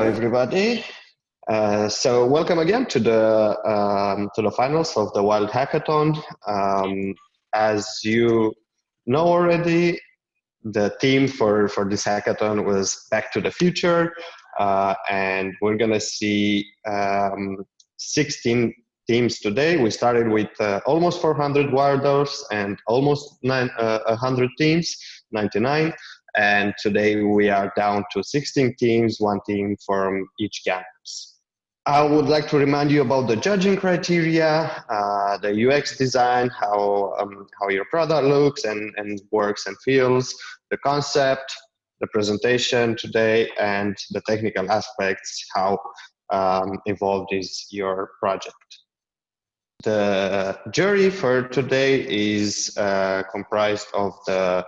everybody. So welcome again to the finals of the Wild Hackathon. As you know already, the theme for this hackathon was Back to the Future, and we're gonna see 16 teams today. We started with almost 400 wilders and almost 100 teams, 99. And today we are down to 16 teams, one team from each campus. I would like to remind you about the judging criteria, the UX design, how your product looks and works and feels, the concept, the presentation today, and the technical aspects, how involved is your project. The jury for today is comprised of the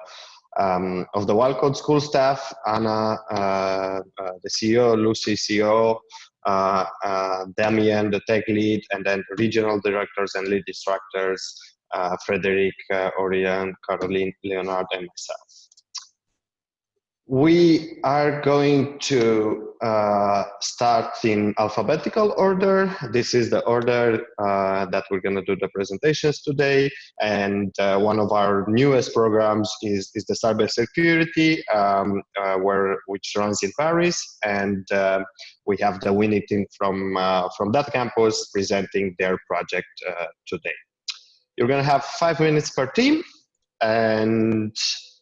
Wildcode school staff, Anna, the CEO, Lucy, CEO, Damien, the tech lead, and then regional directors and lead instructors, Frederic, Orion, Caroline, Leonard, and myself. We are going to start in alphabetical order. This is the order that we're going to do the presentations today. And one of our newest programs is the cybersecurity, which runs in Paris. And we have the winning team from that campus presenting their project today. You're going to have 5 minutes per team, and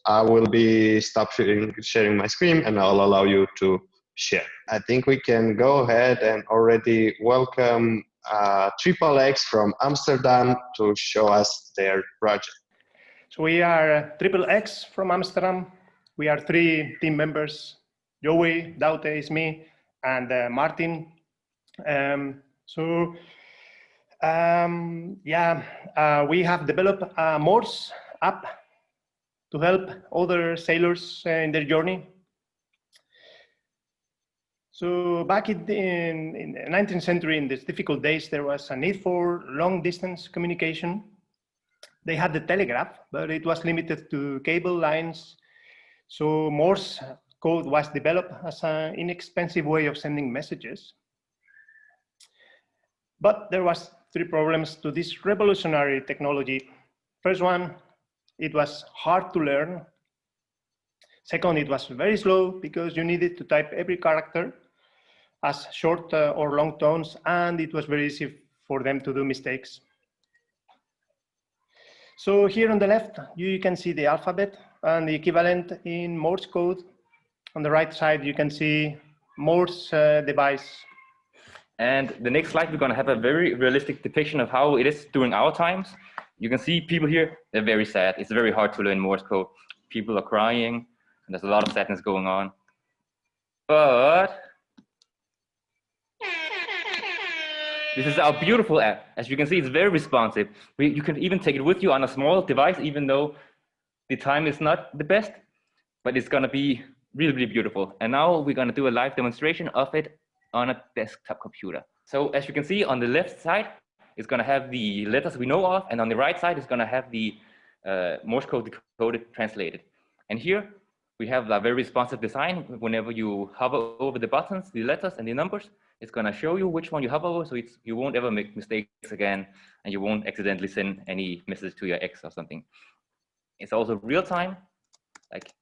I will be sharing my screen, and I'll allow you to share. I think we can go ahead and already welcome XXX from Amsterdam to show us their project. So we are XXX from Amsterdam. We are 3 team members. Joey, Daute is me, and Martin. We have developed a Morse app to help other sailors in their journey. So back in the 19th century, in these difficult days, there was a need for long distance communication. They had the telegraph, but it was limited to cable lines. So Morse code was developed as an inexpensive way of sending messages. But there was 3 problems to this revolutionary technology. First one, it was hard to learn. Second, it was very slow because you needed to type every character as short or long tones, and it was very easy for them to do mistakes. So here on the left, you can see the alphabet and the equivalent in Morse code. On the right side, you can see Morse device. And the next slide, we're going to have a very realistic depiction of how it is during our times. You can see people here, they're very sad. It's very hard to learn Morse code. People are crying, and there's a lot of sadness going on. But this is our beautiful app. As you can see, it's very responsive. You can even take it with you on a small device, even though the time is not the best, but it's going to be really, really beautiful. And now we're going to do a live demonstration of it on a desktop computer. So as you can see on the left side, it's going to have the letters we know of, and on the right side, it's going to have the Morse code decoded, translated. And here we have a very responsive design. Whenever you hover over the buttons, the letters and the numbers, it's going to show you which one you hover over, so you won't ever make mistakes again, and you won't accidentally send any message to your ex or something. It's also real time. Like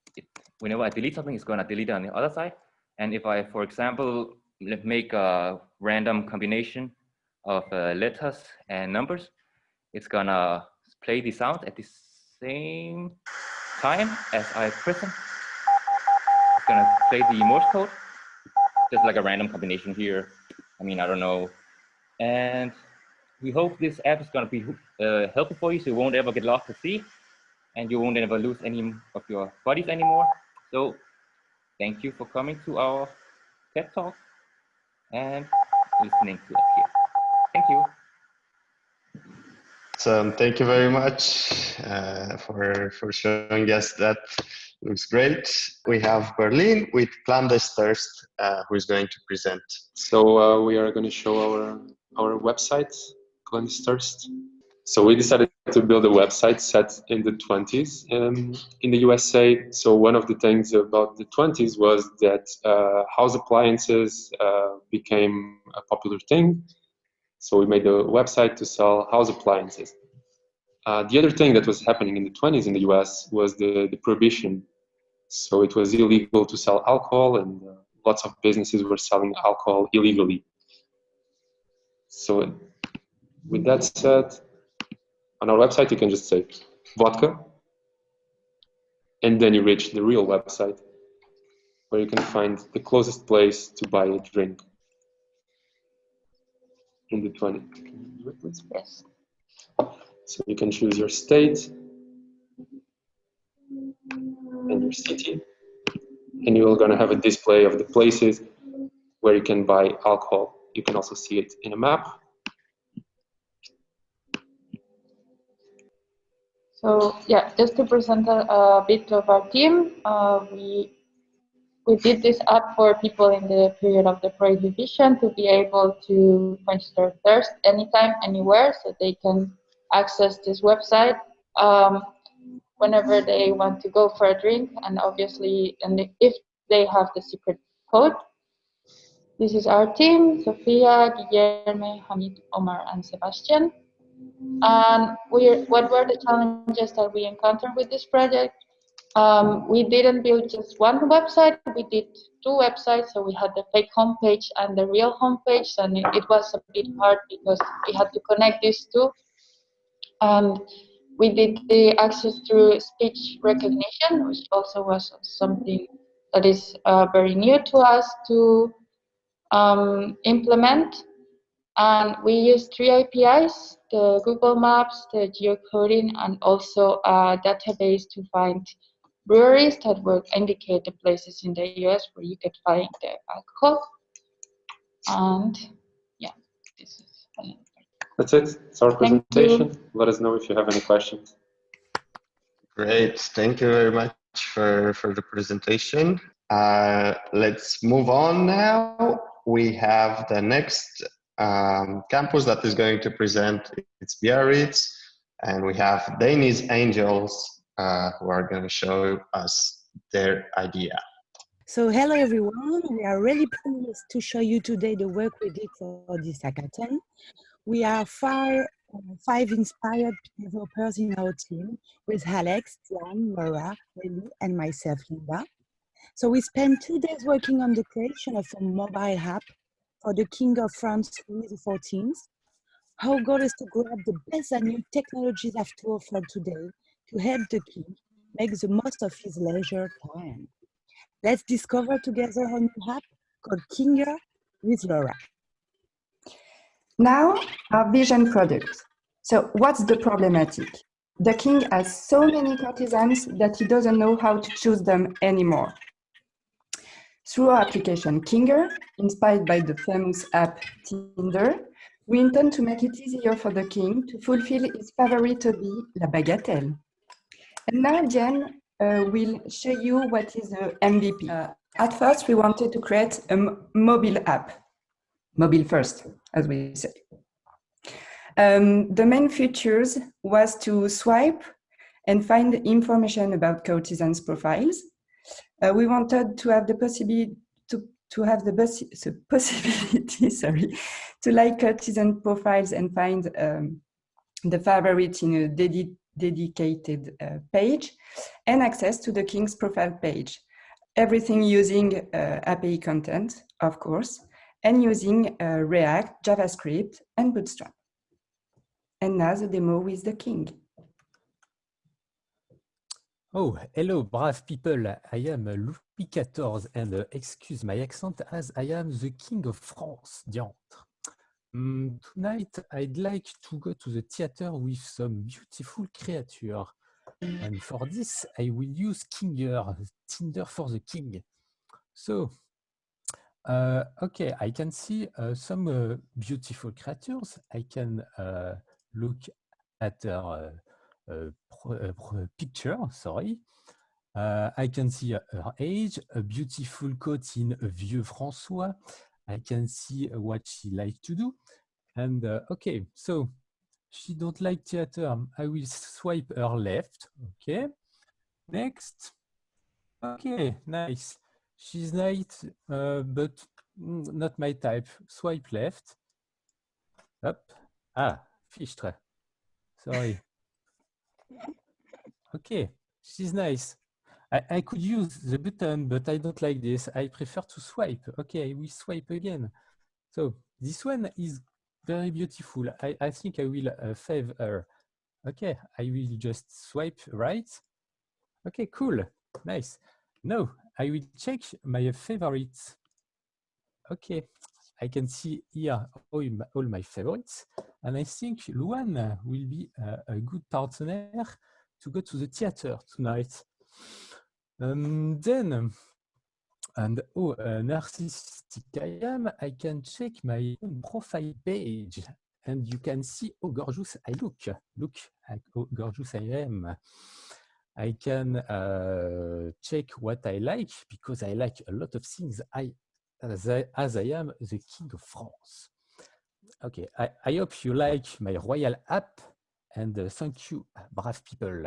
whenever I delete something, it's going to delete it on the other side. And if I, for example, make a random combination of letters and numbers, it's gonna play the sound at the same time as I press them. It's gonna play the Morse code, just like a random combination here. I mean, I don't know. And we hope this app is gonna be helpful for you, so you won't ever get lost at sea, and you won't ever lose any of your buddies anymore. So thank you for coming to our TED Talk and listening to us here. Thank you. So thank you very much for showing us that. Looks great. We have Berlin with Clandestins, who is going to present. So we are going to show our website, Clandestins. So we decided to build a website set in the 20s in the USA. So one of the things about the 20s was that house appliances became a popular thing. So we made a website to sell house appliances. The other thing that was happening in the 20s in the US was the prohibition. So it was illegal to sell alcohol, and lots of businesses were selling alcohol illegally. So with that said, on our website, you can just say vodka, and then you reach the real website where you can find the closest place to buy a drink in the 20. Yes. So you can choose your state and your city, and you're going to have a display of the places where you can buy alcohol. You can also see it in a map. So yeah, just to present a bit of our team, we did this app for people in the period of the prohibition to be able to quench their thirst anytime, anywhere, so they can access this website whenever they want to go for a drink, and obviously, and if they have the secret code. This is our team: Sofia, Guillermo, Hamid, Omar, and Sebastian. And what were the challenges that we encountered with this project? We didn't build just one website, we did two websites. So we had the fake homepage and the real homepage, and it was a bit hard because we had to connect these two. And we did the access through speech recognition, which also was something that is very new to us to implement. And we use three APIs: the Google Maps, the geocoding, and also a database to find breweries that will indicate the places in the US where you could find the alcohol. And yeah, this is That's it. It's our Thank presentation. you. Let us know if you have any questions. Great. Thank you very much for the presentation. Let's move on now. We have the next campus that is going to present its Biarritz, and we have Danish Angels who are going to show us their idea. So hello everyone, we are really pleased to show you today the work we did for this hackathon. We are five inspired developers in our team with Alex, Jan, Laura, Lily, and myself, Linda. So we spent 2 days working on the creation of a mobile app for the King of France, Louis XIV. Our goal is to grab the best and new technologies have to offer today to help the king make the most of his leisure time. Let's discover together a new app called Kinger with Laura. Now, our vision product. So what's the problematic? The king has so many courtesans that he doesn't know how to choose them anymore. Through our application Kinger, inspired by the famous app Tinder, we intend to make it easier for the king to fulfill his favorite hobby, la bagatelle. And now Jen will show you what is the MVP. At first, we wanted to create a mobile app. Mobile first, as we say. The main features was to swipe and find information about courtesans' profiles. We wanted to have the possibility to like courtesan profiles and find the favorite in a dedicated page, and access to the king's profile page. Everything using API content, of course, and using React, JavaScript, and Bootstrap. And now the demo with the king. Oh, hello, brave people. I am Louis XIV, and excuse my accent as I am the King of France. Diantre. Tonight, I'd like to go to the theater with some beautiful creature. And for this, I will use Kinger, Tinder for the king. So, okay, I can see some beautiful creatures. I can look at their picture, sorry. I can see her age, a beautiful coat in Vieux François. I can see what she likes to do. And okay, so She don't like theater. I will swipe her left. Okay. Next. Okay, nice. She's nice, but not my type. Swipe left. Up. Ah, fichtre. Sorry. Okay, she's nice. I could use the button, but I don't like this. I prefer to swipe. Okay, we swipe again. So this one is very beautiful. I think I will favor her. Okay, I will just swipe right. Okay, cool, nice. Now I will check my favorites. Okay, I can see here all my favorites, and I think Luan will be a good partner to go to the theater tonight. Then, and narcissistic I am, I can check my own profile page, and you can see how gorgeous I look. Look at how gorgeous I am. I can check what I like, because I like a lot of things as I am the King of France. Okay, I hope you like my royal app, and thank you, brave people.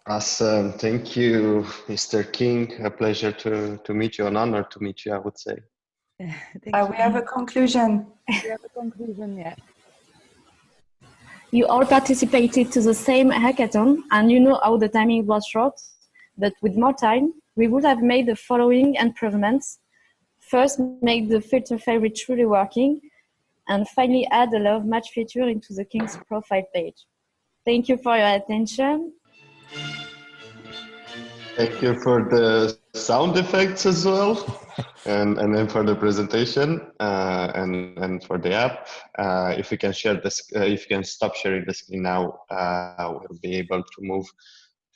Awesome. Thank you, Mr. King. A pleasure to meet you, an honor to meet you, I would say. We have a conclusion. We have a conclusion, yeah. You all participated to the same hackathon, and you know how the timing was short, but with more time, we would have made the following improvements. First, make the filter favorite truly working, and finally add a love match feature into the King's profile page. Thank you for your attention. Thank you for the sound effects as well, and then for the presentation, and for the app. If you can share this, if you can stop sharing the screen now, we'll be able to move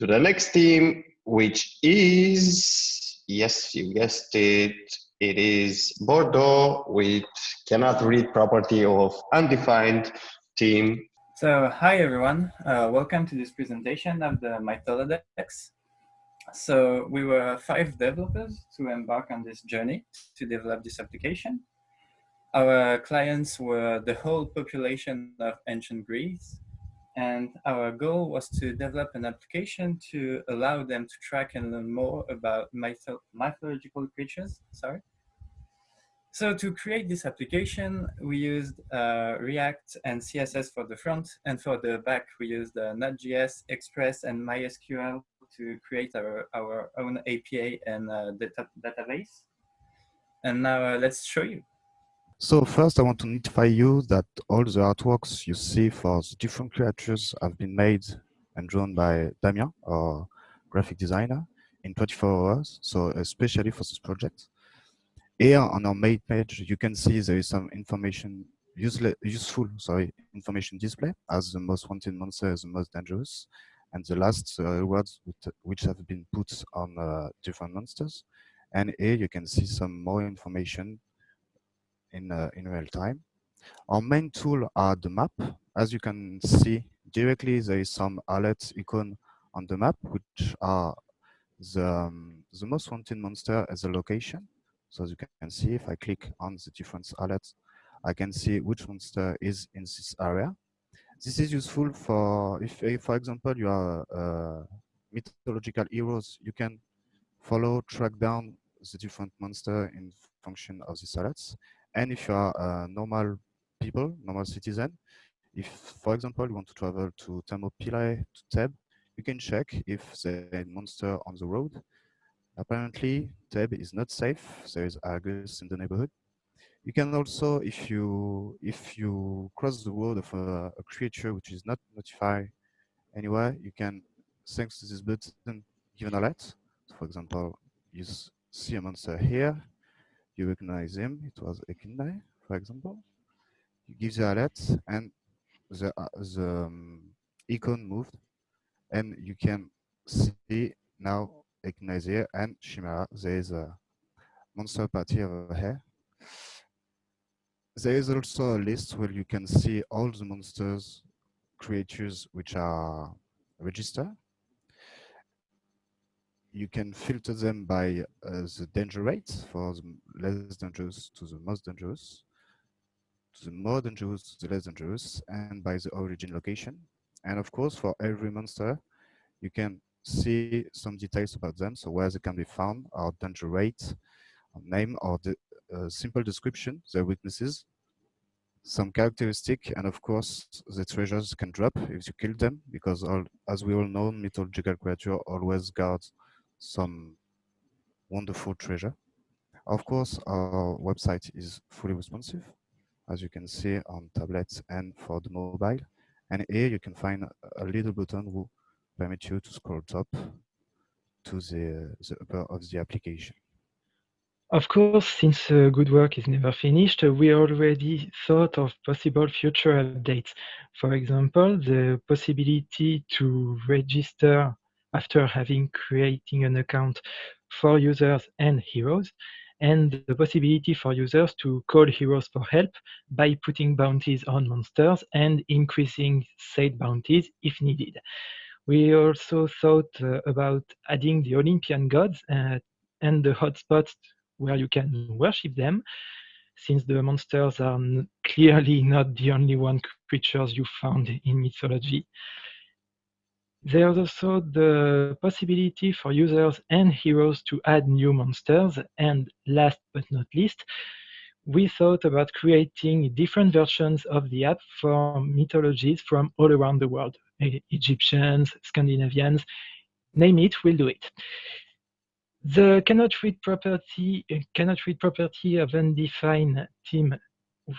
to the next team, which is, yes, you guessed it, it is Bordeaux with cannot read property of undefined team. So, hi everyone, welcome to this presentation of the Mytholodex. So, we were 5 developers to embark on this journey to develop this application. Our clients were the whole population of ancient Greece, and our goal was to develop an application to allow them to track and learn more about mythological creatures. So to create this application, we used React and CSS for the front, and for the back, we used Node.js, Express, and MySQL to create our own API and database. And now let's show you. So first, I want to notify you that all the artworks you see for the different creatures have been made and drawn by Damien, our graphic designer, in 24 hours, so especially for this project. Here on our main page, you can see there is some information, useful information display, as the most wanted monster is the most dangerous, and the last rewards which have been put on different monsters. And here you can see some more information in real time. Our main tool are the map. As you can see directly, there is some alert icon on the map, which are the most wanted monster as a location. So as you can see, if I click on the different alerts, I can see which monster is in this area. This is useful for if for example, you are mythological heroes, you can follow, track down the different monster in function of these alerts. And if you are normal people, normal citizen, if, for example, you want to travel to Thermopylae, to Thebes, you can check if there is a monster on the road. Apparently, Thebes is not safe. There is Argus in the neighborhood. You can also, if you cross the road of a creature which is not notified anywhere, you can, thanks to this button, give an alert. So for example, you see a monster here, you recognize him. It was Echidna, for example. You give the alert, and the icon moved, and you can see now Echidna is here, and Chimera. There is a monster party over here. There is also a list where you can see all the monsters, creatures which are registered. You can filter them by the danger rate, for the less dangerous to the most dangerous. to the more dangerous to the less dangerous, and by the origin location. And of course, for every monster, you can see some details about them, so where they can be found, or danger rate, or name, or the simple description, their weaknesses, some characteristic, and of course, the treasures can drop if you kill them, because as we all know, mythological creature always guards some wonderful treasure. Of course, our website is fully responsive, as you can see on tablets and for the mobile. And here you can find a little button who permit you to scroll top to the upper of the application. Of course, since good work is never finished, we already thought of possible future updates. For example, the possibility to register after having creating an account for users and heroes, and the possibility for users to call heroes for help by putting bounties on monsters and increasing said bounties if needed. We also thought about adding the Olympian gods and the hotspots where you can worship them, since the monsters are clearly not the only one creatures you found in mythology. There's also the possibility for users and heroes to add new monsters, and last but not least, we thought about creating different versions of the app for mythologies from all around the world. Egyptians, Scandinavians, name it, we'll do it. The cannot read property of undefined team,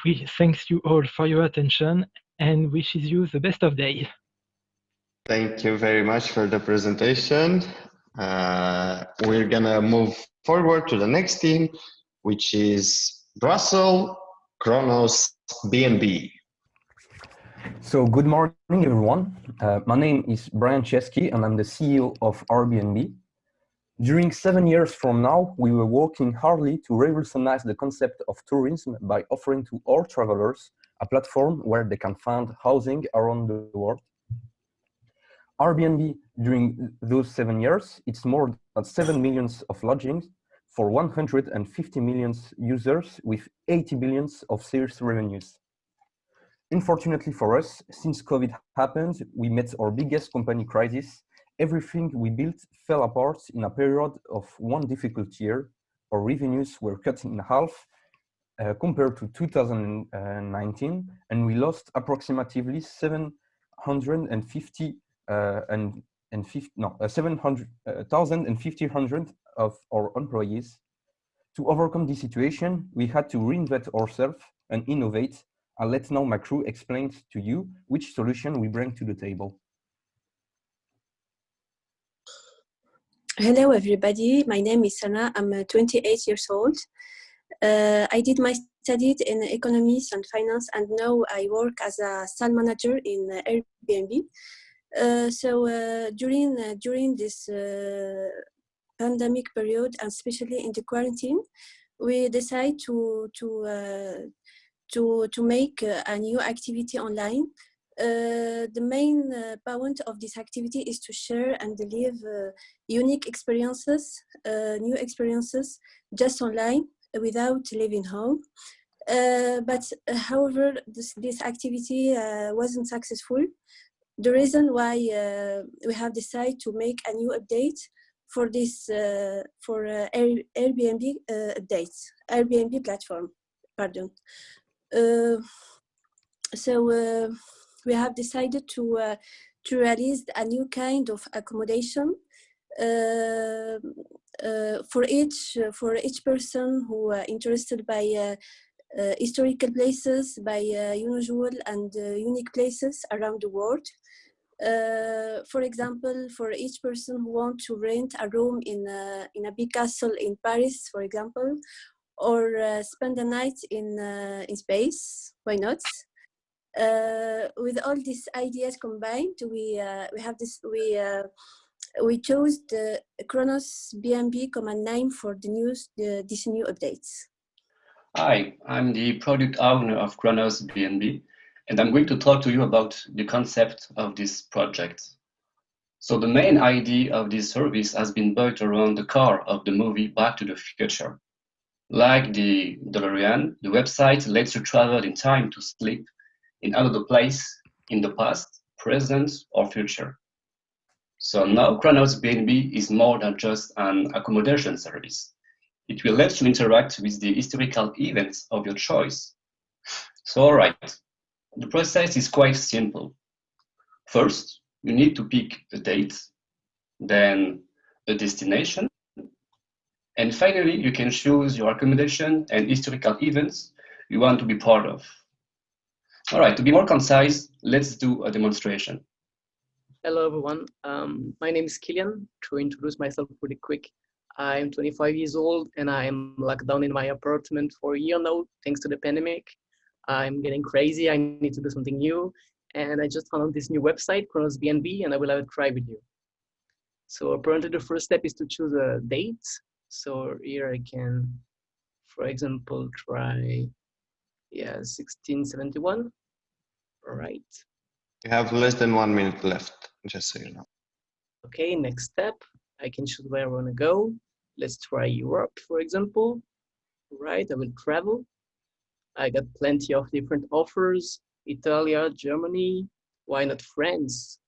we thanks you all for your attention and wishes you the best of day. Thank you very much for the presentation. We're gonna move forward to the next team, which is Brussels Kronos BNB. So good morning, everyone. My name is Brian Chesky, and I'm the CEO of Airbnb. During 7 years from now, we were working hardly to revolutionize the concept of tourism by offering to all travelers a platform where they can find housing around the world. Airbnb, during those 7 years, it's more than 7 million of lodgings for 150 million users with 80 billion of sales revenues. Unfortunately for us, since COVID happened, we met our biggest company crisis. Everything we built fell apart in a period of one difficult year. Our revenues were cut in half compared to 2019, and we lost approximately 700,000 of our employees. To overcome this situation, we had to reinvent ourselves and innovate. I'll let now my crew explain to you which solution we bring to the table. Hello, everybody. My name is Sana. I'm 28 years old. I did my studies in economics and finance, and now I work as a sales manager in Airbnb. During this pandemic period, and especially in the quarantine, we decided to make a new activity online. The main point of this activity is to share and live unique experiences, new experiences, just online without leaving home. However, this activity wasn't successful. The reason why we have decided to make a new update for this Airbnb updates, Airbnb platform, pardon. We have decided to release a new kind of accommodation for each person who are interested by historical places, by unusual and unique places around the world. For example, for each person who wants to rent a room in a big castle in Paris, for example, or spend a night in space, why not? With all these ideas combined, we chose the Kronos BNB command name for these new updates. Hi, I'm the product owner of Kronos BNB, and I'm going to talk to you about the concept of this project. So the main idea of this service has been built around the core of the movie Back to the Future. Like the DeLorean, the website lets you travel in time to sleep in another place in the past, present, or future. So now Chronos BNB is more than just an accommodation service. It will let you interact with the historical events of your choice. So all right, the process is quite simple. First, you need to pick a date, then a destination, and finally, you can choose your accommodation and historical events you want to be part of. All right, to be more concise, let's do a demonstration. Hello, everyone. My name is Kilian. To introduce myself really quick, I'm 25 years old and I'm locked down in my apartment for a year now, thanks to the pandemic. I'm getting crazy. I need to do something new. And I just found this new website, Chronos BNB, and I will have a try with you. So apparently the first step is to choose a date. So here I can, for example, try, 1671. All right. You have less than 1 minute left, just so you know. Okay, next step, I can choose where I want to go. Let's try Europe, for example. Right, I will travel. I got plenty of different offers. Italy, Germany, why not France?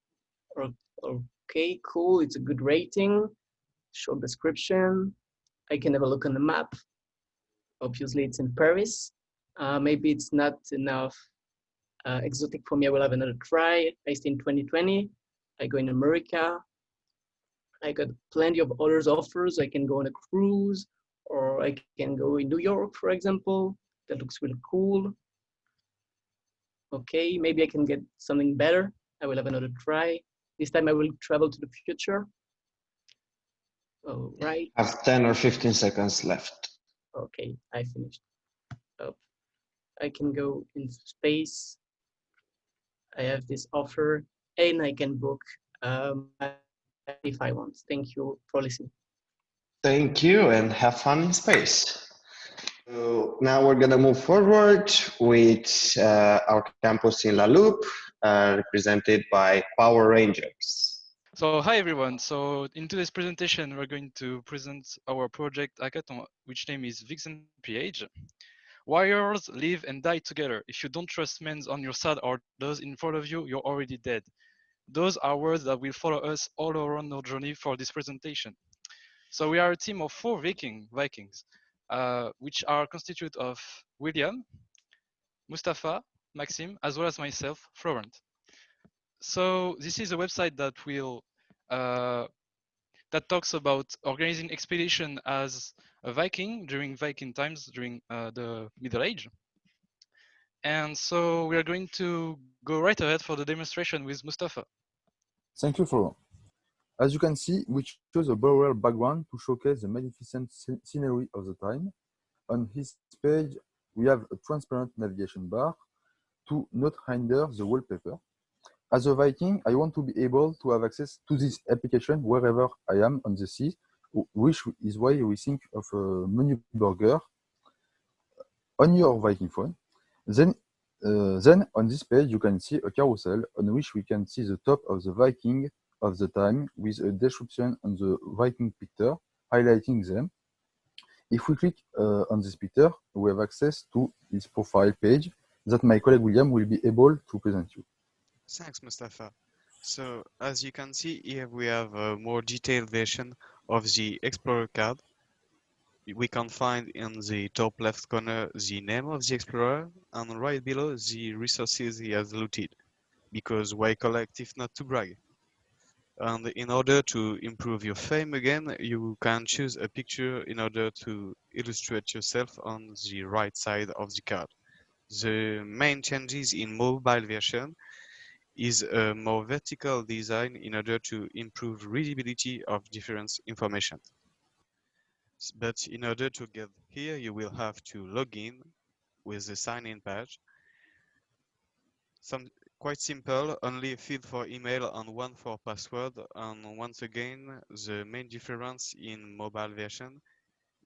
Okay, cool, it's a good rating. Short description. I can have a look on the map. Obviously, it's in Paris. Maybe it's not enough exotic for me. I will have another try. I stay in 2020. I go in America. I got plenty of others offers. I can go on a cruise, or I can go in New York, for example. That looks really cool. Okay, maybe I can get something better. I will have another try. This time I will travel to the future. All right. Have 10 or 15 seconds left. Okay, I finished. Oh, I can go in space. I have this offer and I can book if I want. Thank you for listening. Thank you and have fun in space. So now we're going to move forward with our campus in La Loupe, represented by Power Rangers. So hi everyone. So in today's presentation, we're going to present our project Hackathon, which name is Vixen PH. Warriors live and die together. If you don't trust men on your side or those in front of you, you're already dead. Those are words that will follow us all around our journey for this presentation. So we are a team of 4 Vikings, which are constituted of William, Mustafa, Maxime, as well as myself, Florent. So this is a website that will that talks about organizing expedition as a Viking during Viking times, during the Middle Age. And so we are going to go right ahead for the demonstration with Mustafa. Thank you, Florent. As you can see, we chose a burial background to showcase the magnificent scenery of the time. On his page, we have a transparent navigation bar to not hinder the wallpaper. As a Viking, I want to be able to have access to this application wherever I am on the sea, which is why we think of a menu burger on your Viking phone. Then on this page, you can see a carousel on which we can see the top of the Viking of the time with a description on the Viking picture, highlighting them. If we click on this picture, we have access to his profile page that my colleague William will be able to present you. Thanks, Mustafa. So, as you can see here, we have a more detailed version of the Explorer card. We can find in the top left corner the name of the explorer and right below the resources he has looted, because why collect if not to brag? And in order to improve your fame again, you can choose a picture in order to illustrate yourself on the right side of the card. The main changes in mobile version is a more vertical design in order to improve readability of different information. But in order to get here, you will have to log in with the sign-in page. Quite simple, only a field for email and one for password. And once again, the main difference in mobile version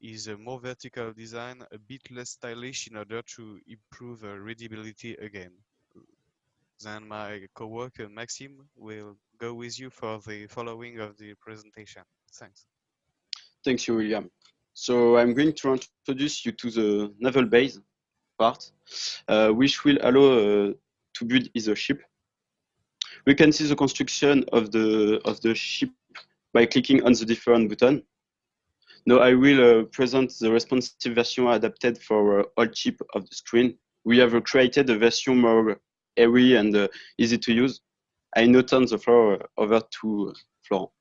is a more vertical design, a bit less stylish in order to improve readability again. Then my co-worker Maxime will go with you for the following of the presentation. Thanks. Thanks you, William. So I'm going to introduce you to the naval base part, which will allow to build either ship. We can see the construction of the ship by clicking on the different button. Now I will present the responsive version adapted for all chip of the screen. We have created a version more airy and easy to use. I now turn the floor over to Florent.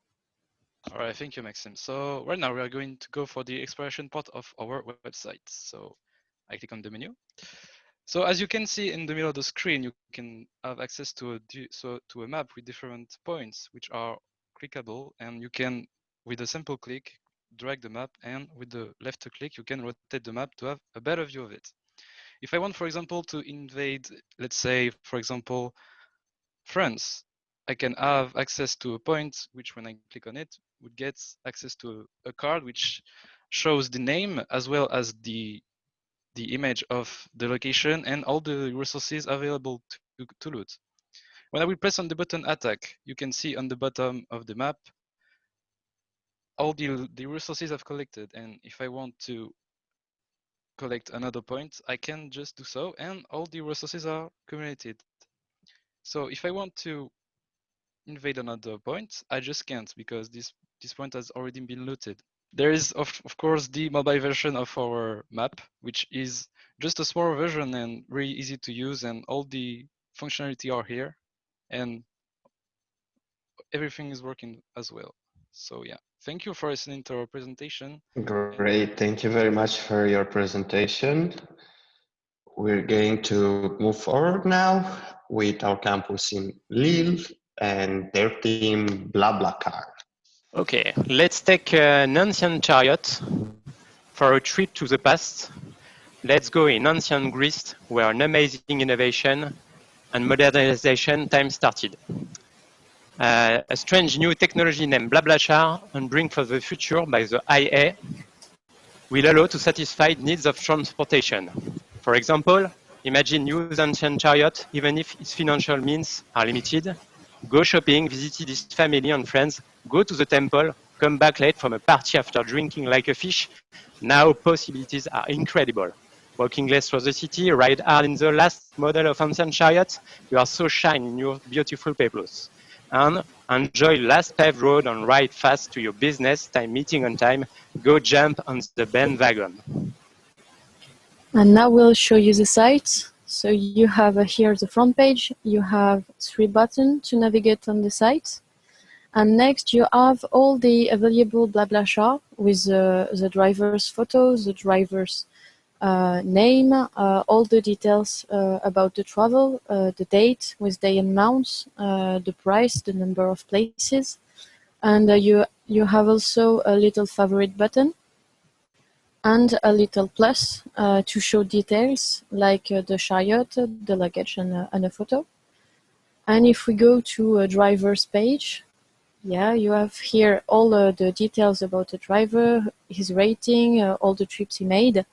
All right, thank you, Maxime. So right now we are going to go for the exploration part of our website. So I click on the menu. So as you can see in the middle of the screen, you can have access to a map with different points which are clickable, and you can, with a simple click, drag the map, and with the left click, you can rotate the map to have a better view of it. If I want, for example, to invade, let's say, for example, France, I can have access to a point which, when I click on it, would get access to a card which shows the name as well as the image of the location and all the resources available to loot. When I will press on the button attack, you can see on the bottom of the map all the resources I've collected. And if I want to collect another point, I can just do so, and all the resources are accumulated. So if I want to invade another point, I just can't, because this point has already been looted. There is, of course, the mobile version of our map, which is just a smaller version and really easy to use, and all the functionality are here, and everything is working as well. So yeah, thank you for listening to our presentation. Great, thank you very much for your presentation. We're going to move forward now with our campus in Lille and their team BlaBlaCar. Okay, let's take an ancient chariot for a trip to the past. Let's go in ancient Greece, where an amazing innovation and modernization time started. A strange new technology named BlaBlaCar and Bring for the Future by the IA will allow to satisfy needs of transportation. For example, imagine use ancient chariot, even if its financial means are limited. Go shopping, visit his family and friends, go to the temple, come back late from a party after drinking like a fish. Now possibilities are incredible. Walking less through the city, ride hard in the last model of ancient chariot. You are so shine in your beautiful peplos. And enjoy last paved road and ride fast to your business time meeting on time. Go jump on the bandwagon. And now we'll show you the site. So you have here the front page. You have 3 buttons to navigate on the site. And next you have all the available BlaBlaCar with the driver's photo, the driver's name, all the details about the travel, the date with day and months, the price, the number of places. And you have also a little favorite button and a little plus to show details like the chariot, the luggage, and a photo. And if we go to a driver's page, yeah, you have here all the details about the driver, his rating, all the trips he made,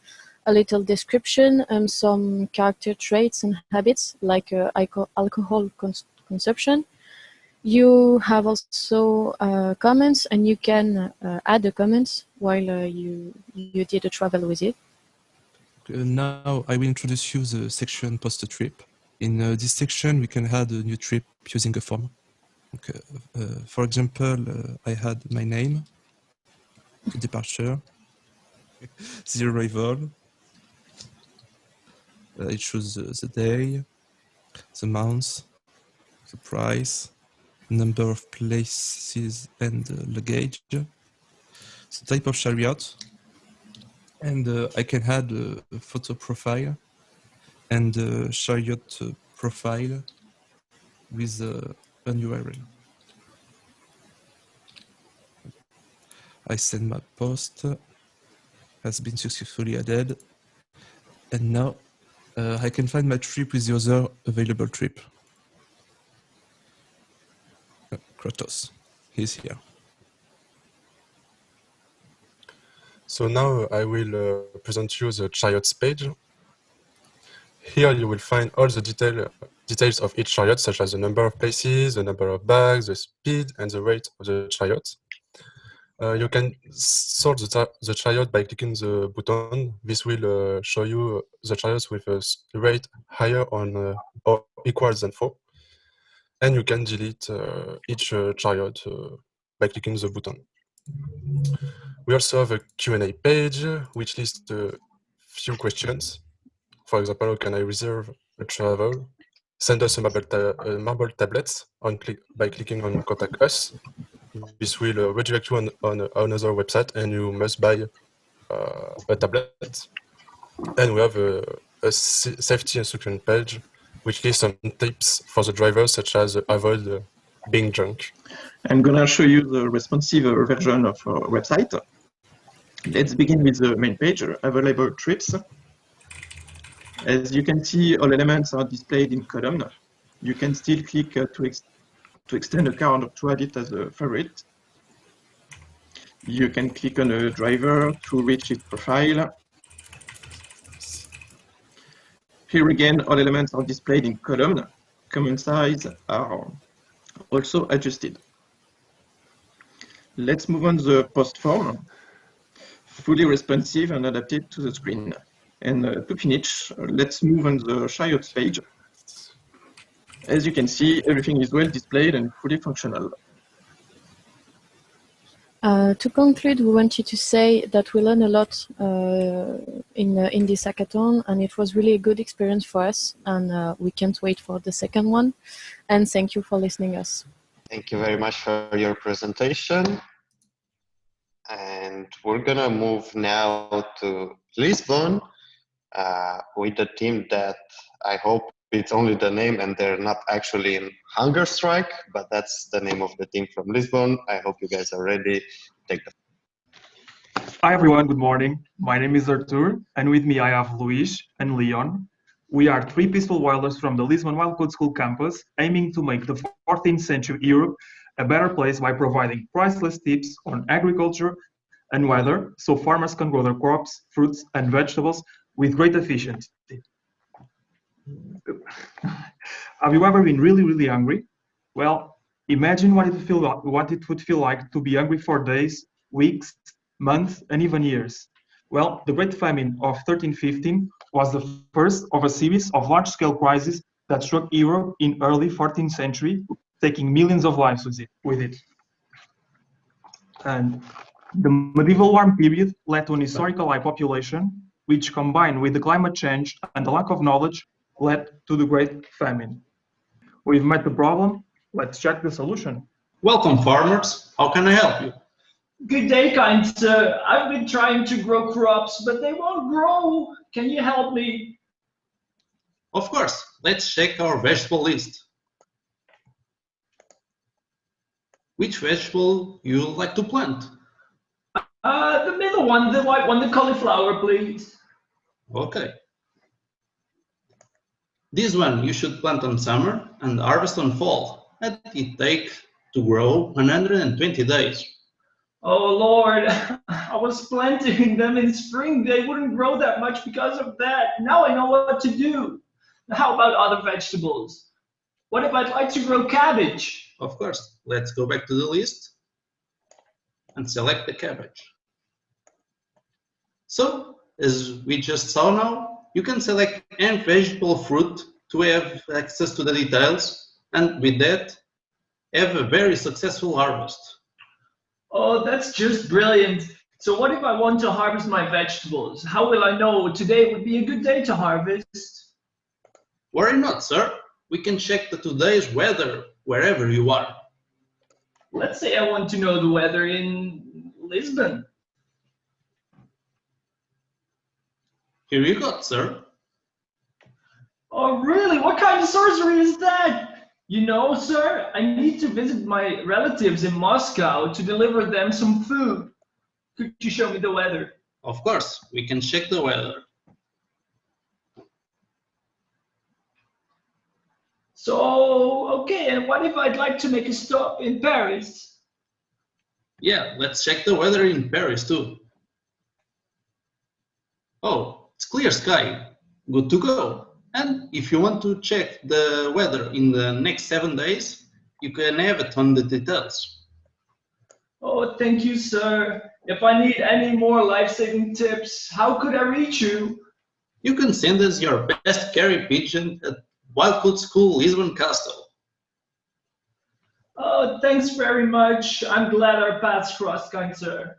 a little description, and some character traits and habits like alcohol consumption. You have also comments, and you can add the comments while you did a travel with it. Now I will introduce you the section post-trip. In this section, we can add a new trip using a form. Okay. For example, I had my name, the departure, the arrival. I choose the day, the month, the price, number of places and luggage, the type of chariot, and I can add a photo profile and a chariot profile with an URL. I send my post, has been successfully added, and now I can find my trip with the other available trip. Kratos, he's here. So now I will present you the chariots page. Here you will find all the details of each chariot, such as the number of places, the number of bags, the speed, and the weight of the chariot. You can sort the chariot by clicking the button. This will show you the chariots with a rate higher on or equals than 4. And you can delete each chariot by clicking the button. We also have a Q&A page which lists a few questions. For example, how can I reserve a travel? Send us a marble tablet by clicking on Contact Us. This will redirect you on another website, and you must buy a tablet. And we have a safety instruction page, which lists some tips for the driver, such as avoid being drunk. I'm gonna show you the responsive version of our website. Let's begin with the main page, available trips. As you can see, all elements are displayed in column. You can still click to extend a card or to add it as a favorite. You can click on a driver to reach its profile. Here again, all elements are displayed in column. Command size are also adjusted. Let's move on the post form, fully responsive and adapted to the screen. And to finish, let's move on the Chariots page. As you can see, everything is well displayed and fully functional. To conclude, we wanted to say that we learned a lot in this hackathon, and it was really a good experience for us, and we can't wait for the second one. And thank you for listening us. Thank you very much for your presentation. And we're gonna move now to Lisbon with a team that I hope it's only the name and they're not actually in hunger strike, but that's the name of the team from Lisbon. I hope you guys are ready. Take the. Hi everyone, good morning. My name is Artur, and with me I have Luis and Leon. We are 3 peaceful wilders from the Lisbon Wild Code School campus, aiming to make the 14th century Europe a better place by providing priceless tips on agriculture and weather, so farmers can grow their crops, fruits, and vegetables with great efficiency. Have you ever been really hungry? Well, imagine what it would feel like to be hungry for days, weeks, months, and even years. Well, the Great Famine of 1315 was the first of a series of large-scale crises that struck Europe in early 14th century, taking millions of lives with it. And the medieval warm period led to an historical high population, which combined with the climate change and the lack of knowledge led to the Great Famine. We've met the problem, let's check the solution. Welcome farmers, how can I help you? Good day, kind sir. I've been trying to grow crops, but they won't grow. Can you help me? Of course, let's check our vegetable list. Which vegetable you would like to plant? The middle one, the white one, the cauliflower, please. Okay. This one you should plant on summer and harvest on fall, and it takes to grow 120 days. Oh Lord, I was planting them in spring. They wouldn't grow that much because of that. Now I know what to do. How about other vegetables? What if I'd like to grow cabbage? Of course, let's go back to the list and select the cabbage. So, as we just saw now, you can select any vegetable fruit to have access to the details, and with that, have a very successful harvest. Oh, that's just brilliant. So what if I want to harvest my vegetables? How will I know today would be a good day to harvest? Worry not, sir. We can check the today's weather wherever you are. Let's say I want to know the weather in Lisbon. Here you go, sir. Oh, really? What kind of sorcery is that? You know, sir, I need to visit my relatives in Moscow to deliver them some food. Could you show me the weather? Of course, we can check the weather. So, okay, and what if I'd like to make a stop in Paris? Yeah, let's check the weather in Paris too. Oh, it's clear sky. Good to go. And if you want to check the weather in the next 7 days, you can have it on the details. Oh, thank you, sir. If I need any more life-saving tips, how could I reach you? You can send us your best carry pigeon at Wildcoot School, Lisbon Castle. Oh, thanks very much. I'm glad our paths crossed, kind sir.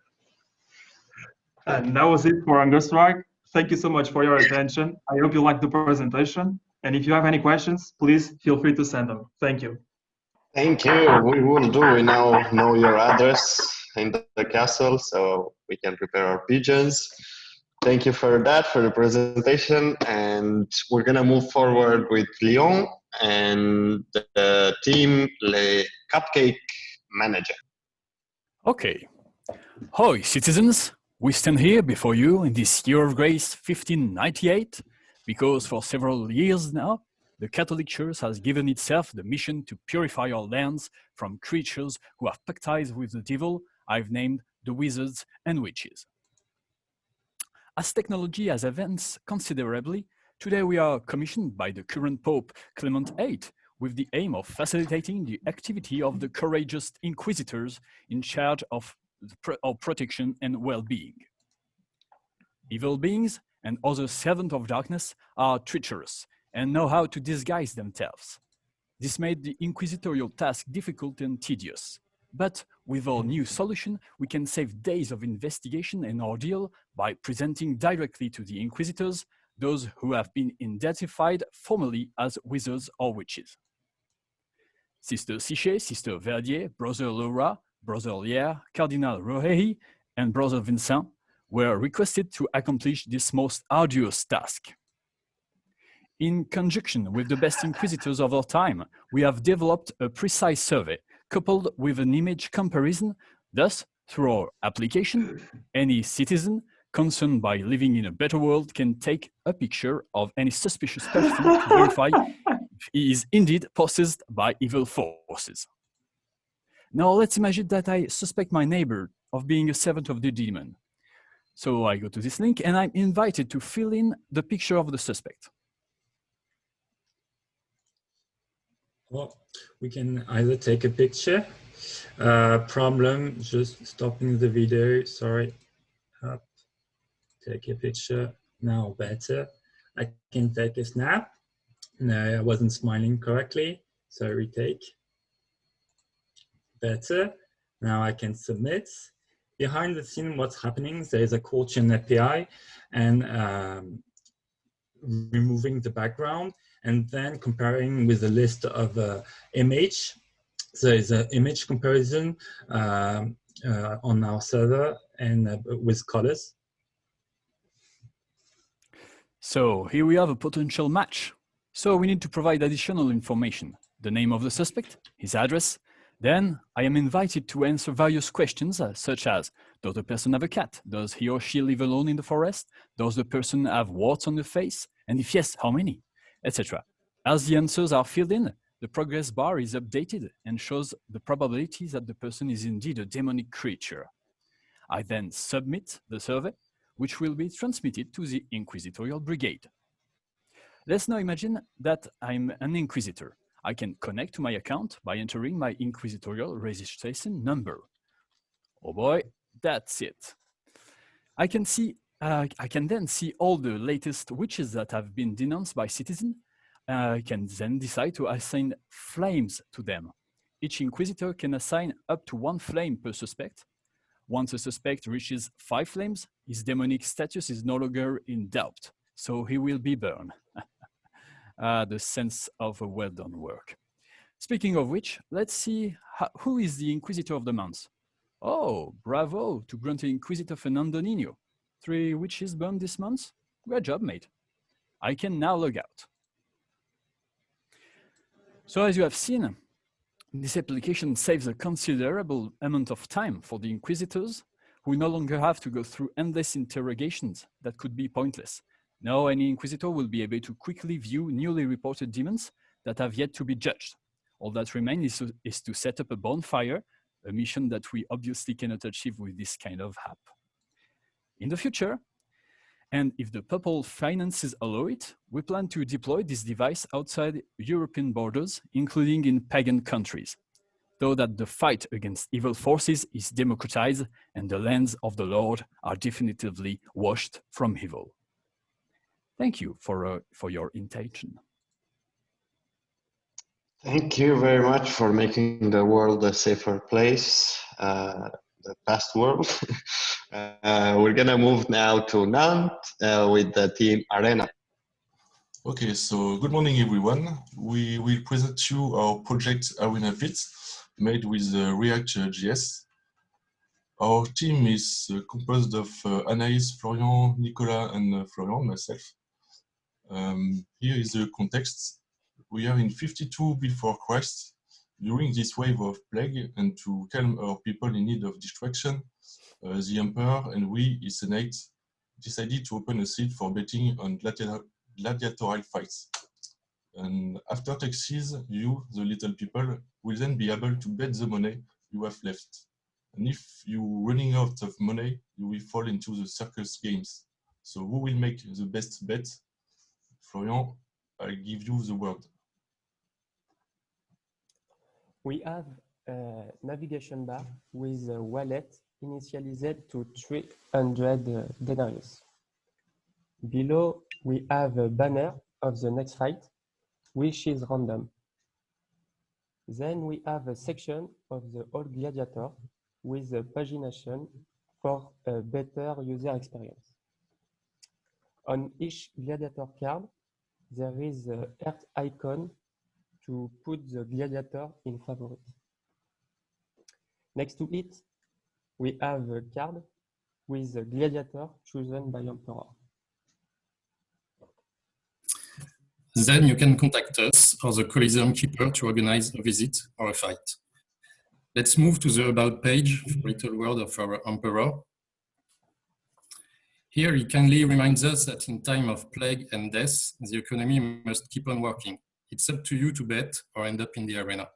And that was it for Hunger Strike. Thank you so much for your attention. I hope you liked the presentation. And if you have any questions, please feel free to send them. Thank you. Thank you. We will do. We now know your address in the castle, so we can prepare our pigeons. Thank you for that, for the presentation. And we're going to move forward with Lyon and the team Le Cupcake Manager. Okay. Hi, citizens. We stand here before you in this year of grace 1598 because for several years now, the Catholic Church has given itself the mission to purify our lands from creatures who have pact ties with the devil I've named the wizards and witches. As technology has advanced considerably, today we are commissioned by the current Pope Clement VIII with the aim of facilitating the activity of the courageous inquisitors in charge of our protection and well-being. Evil beings and other servants of darkness are treacherous and know how to disguise themselves. This made the inquisitorial task difficult and tedious. But with our new solution, we can save days of investigation and ordeal by presenting directly to the inquisitors those who have been identified formally as wizards or witches. Sister Sichet, Sister Verdier, Brother Laura, Brother Lier, Cardinal Rohehi, and Brother Vincent were requested to accomplish this most arduous task. In conjunction with the best inquisitors of our time, we have developed a precise survey coupled with an image comparison. Thus, through our application, any citizen concerned by living in a better world can take a picture of any suspicious person to verify if he is indeed possessed by evil forces. Now let's imagine that I suspect my neighbor of being a servant of the demon. So I go to this link and I'm invited to fill in the picture of the suspect. Well, we can either take a picture. Problem, just stopping the video, sorry. Up. Take a picture, now better. I can take a snap. No, I wasn't smiling correctly, so retake. Better. Now I can submit. Behind the scene, what's happening, there is a call chain API and removing the background and then comparing with a list of image. So there is an image comparison on our server and with colors. So here we have a potential match. So we need to provide additional information, the name of the suspect, his address. Then I am invited to answer various questions such as, does the person have a cat? Does he or she live alone in the forest? Does the person have warts on the face? And if yes, how many? Etc. As the answers are filled in, the progress bar is updated and shows the probability that the person is indeed a demonic creature. I then submit the survey, which will be transmitted to the Inquisitorial Brigade. Let's now imagine that I'm an Inquisitor. I can connect to my account by entering my Inquisitorial registration number. Oh boy, that's it. I can then see all the latest witches that have been denounced by citizens. I can then decide to assign flames to them. Each Inquisitor can assign up to 1 flame per suspect. Once a suspect reaches 5 flames, his demonic status is no longer in doubt, so he will be burned. The sense of a well-done work. Speaking of which, let's see who is the Inquisitor of the month. Oh, bravo to Grumpy Inquisitor Fernando Nino. 3 witches burned this month? Great job, mate. I can now log out. So as you have seen, this application saves a considerable amount of time for the Inquisitors, who no longer have to go through endless interrogations that could be pointless. Now any Inquisitor will be able to quickly view newly reported demons that have yet to be judged. All that remains is to set up a bonfire, a mission that we obviously cannot achieve with this kind of app. In the future, and if the papal finances allow it, we plan to deploy this device outside European borders, including in pagan countries. so that the fight against evil forces is democratized and the lands of the Lord are definitively washed from evil. Thank you for your intention. Thank you very much for making the world a safer place, the past world. We're gonna move now to Nantes with the team Arena. Okay, so good morning everyone. We will present you our project Arena Pit made with React.js. Our team is composed of Anaïs, Florian, Nicolas and Florian, myself. Here is the context. We are in 52 before Christ. During this wave of plague and to calm our people in need of distraction, the emperor and we, his senate, decided to open a seat for betting on gladiatorial fights. And after taxes, you, the little people, will then be able to bet the money you have left. And if you're running out of money, you will fall into the circus games. So who will make the best bet? Florian, I give you the word. We have a navigation bar with a wallet initialized to 300 denarius. Below, we have a banner of the next fight, which is random. Then we have a section of the old gladiator with a pagination for a better user experience. On each gladiator card, there is a heart icon to put the gladiator in favorite. Next to it, we have a card with the gladiator chosen by Emperor. Then you can contact us or the Coliseum Keeper to organize a visit or a fight. Let's move to the About page for a little word of our Emperor. Here he kindly reminds us that in time of plague and death, the economy must keep on working. It's up to you to bet or end up in the arena.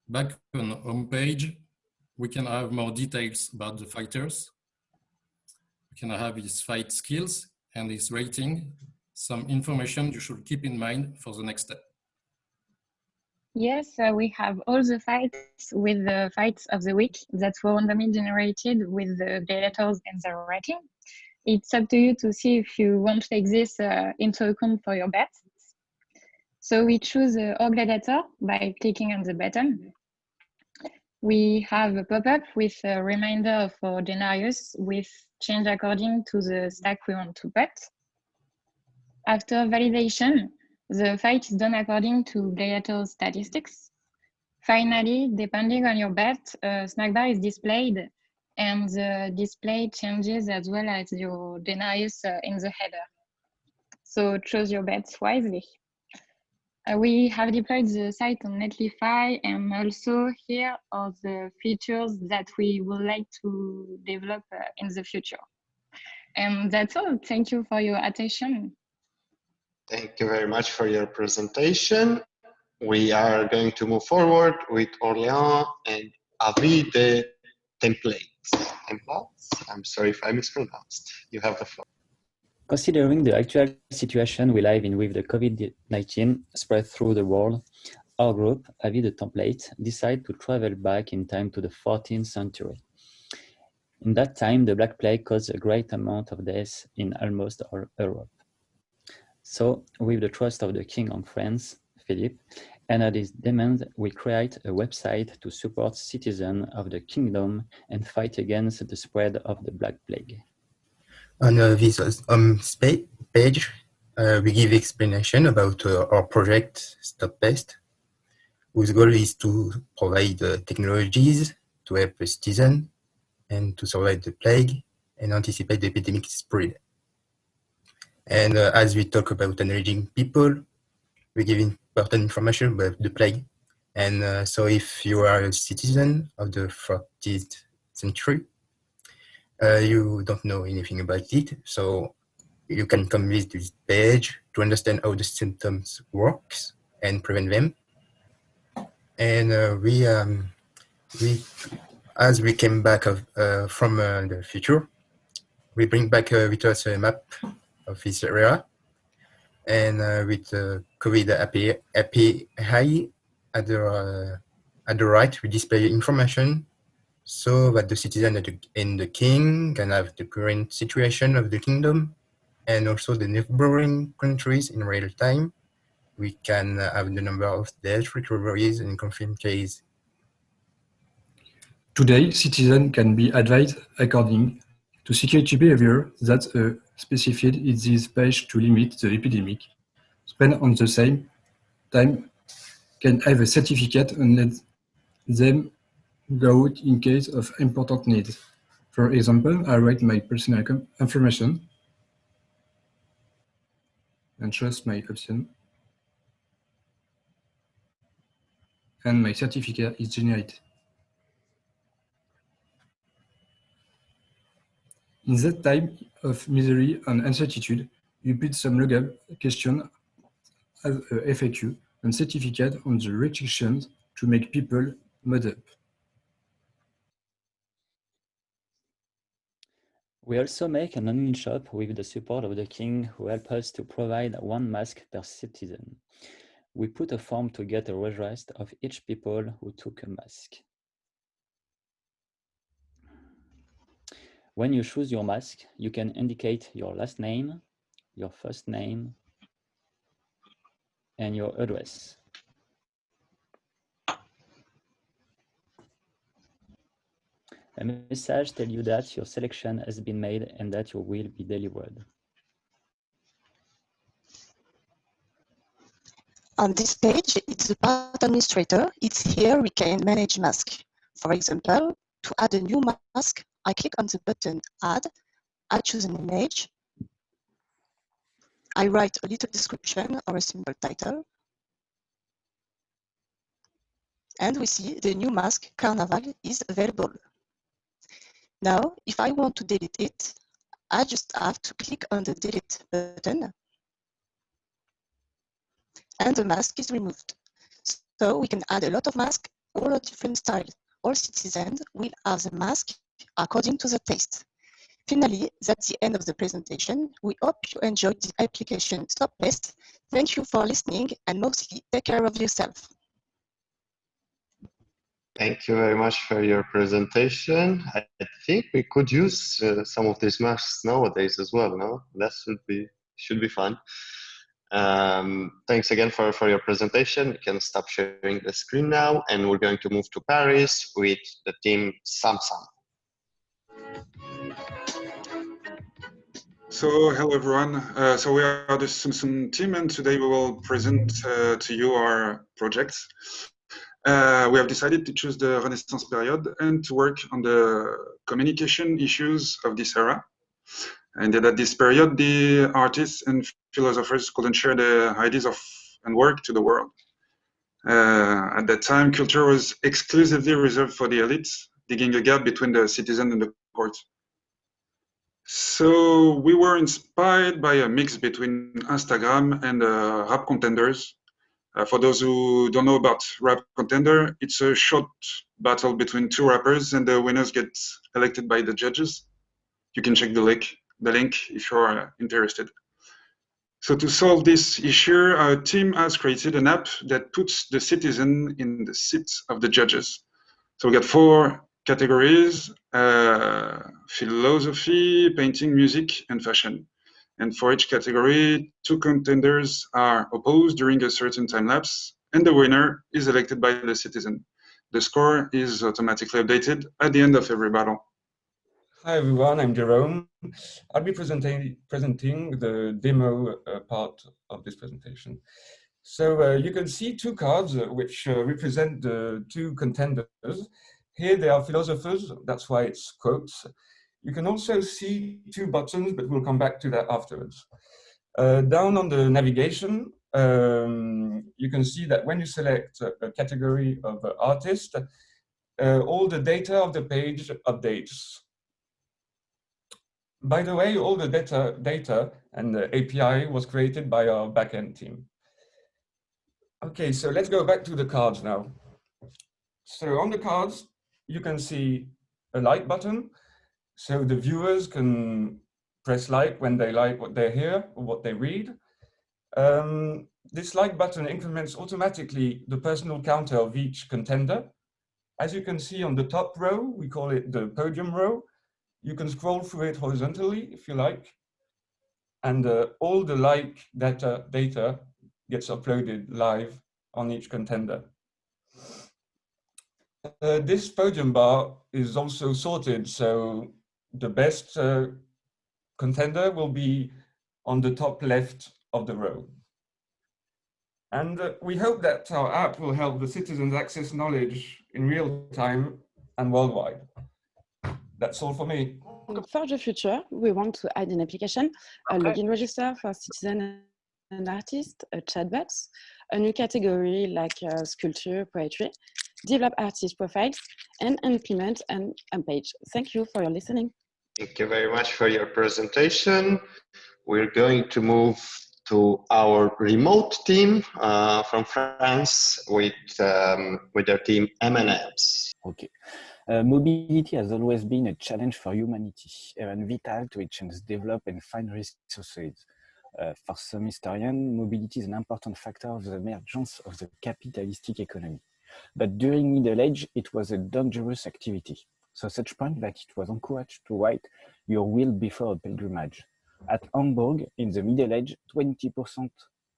Back on the home page, we can have more details about the fighters. We can have his fight skills and his rating, some information you should keep in mind for the next step. Yes, we have all the fights with the fights of the week that were randomly generated with the gladiators and their rating. It's up to you to see if you want to take this into account for your bets. So we choose our gladiator by clicking on the button. We have a pop-up with a reminder of our denarius with change according to the stack we want to bet. After validation, the fight is done according to gladiator statistics. Finally, depending on your bet, a snack bar is displayed and the display changes as well as your denarius in the header. So choose your bets wisely. We have deployed the site on Netlify, and also here are the features that we would like to develop in the future. And that's all. Thank you for your attention. Thank you very much for your presentation. We are going to move forward with Orléans and Avis de Templates. Templates? I'm sorry if I mispronounced. You have the floor. Considering the actual situation we live in with the COVID-19 spread through the world, our group, Avis de Templates, decided to travel back in time to the 14th century. In that time, the Black Plague caused a great amount of deaths in almost all Europe. So, with the trust of the King of France, Philip, and at his demand, we create a website to support citizens of the kingdom and fight against the spread of the Black Plague. On this page, we give explanation about our project Stop Pest, whose goal is to provide technologies to help the citizen and to survive the plague and anticipate the epidemic spread. And as we talk about encouraging people, we give important information about the plague. And so if you are a citizen of the 14th century, you don't know anything about it, so you can come visit this page to understand how the symptoms works and prevent them. And as we came back from the future, we bring back with us a map of this area, and with COVID API at the At the right, we display information so that the citizen and the king can have the current situation of the kingdom and also the neighboring countries in real time. We can have the number of death recoveries and confirmed cases. Today, citizens can be advised according to security behavior that specified in this page to limit the epidemic. Spend on the same time can have a certificate and let them go out in case of important needs. For example, I write my personal information and trust my option, and my certificate is generated. In that time of misery and uncertainty, you put some legal question as a FAQ and certificate on the restrictions to make people mod up. We also make an online shop with the support of the king who help us to provide 1 mask per citizen. We put a form to get a request of each people who took a mask. When you choose your mask, you can indicate your last name, your first name, and your address. A message tells you that your selection has been made and that you will be delivered. On this page, it's the part administrator. It's here we can manage mask. For example, to add a new mask, I click on the button Add, I choose an image, I write a little description or a simple title, and we see the new mask Carnaval is available. Now, if I want to delete it, I just have to click on the Delete button, and the mask is removed. So we can add a lot of masks, all of different styles. All citizens will have the mask according to their taste. Finally, that's the end of the presentation. We hope you enjoyed the application Stop Pest. Thank you for listening, and mostly take care of yourself. Thank you very much for your presentation. I think we could use some of these masks nowadays as well, no? That should be fun. Thanks again for your presentation. You can stop sharing the screen now, and we're going to move to Paris with the team Samsung. So hello everyone. So we are the Samsung team, and today we will present to you our projects. We have decided to choose the Renaissance period and to work on the communication issues of this era. And at this period, the artists and philosophers couldn't share their ideas of and work to the world. At that time, culture was exclusively reserved for the elites, digging a gap between the citizen and the court. So we were inspired by a mix between Instagram and rap contenders. For those who don't know about Rap Contender, it's a short battle between 2 rappers, and the winners get elected by the judges. You can check the link if you're interested. So to solve this issue, our team has created an app that puts the citizen in the seats of the judges. So we got 4 categories: philosophy, painting, music, and fashion. And for each category, 2 contenders are opposed during a certain time lapse, and the winner is elected by the citizen. The score is automatically updated at the end of every battle. Hi everyone, I'm Jerome. I'll be presenting the demo part of this presentation. So you can see 2 cards which represent the 2 contenders. Here they are philosophers, that's why it's quotes. You can also see 2 buttons, but we'll come back to that afterwards. Down on the navigation, you can see that when you select a category of artist, all the data of the page updates. By the way, all the data and the API was created by our backend team. Okay, so let's go back to the cards now. So on the cards, you can see a like button. So the viewers can press like when they like what they hear or what they read. This like button increments automatically the personal counter of each contender As you can see on the top row, we call it the podium row. You can scroll through it horizontally if you like. And all the like data gets uploaded live on each contender. This podium bar is also sorted, so the best contender will be on the top left of the row. And we hope that our app will help the citizens access knowledge in real time and worldwide. That's all for me. For the future, we want to add an application, a login register for citizens and artists, a chatbot, a new category like sculpture, poetry, develop artist profiles, and implement an page. Thank you for your listening. Thank you very much for your presentation. We're going to move to our remote team from France with their team M&M's. Okay. Mobility has always been a challenge for humanity, and vital to exchange, develop, and find resources. For some historians, mobility is an important factor of the emergence of the capitalistic economy. But during Middle Age, it was a dangerous activity, so such point that it was encouraged to write your will before a pilgrimage. At Hamburg, in the Middle Age, 20%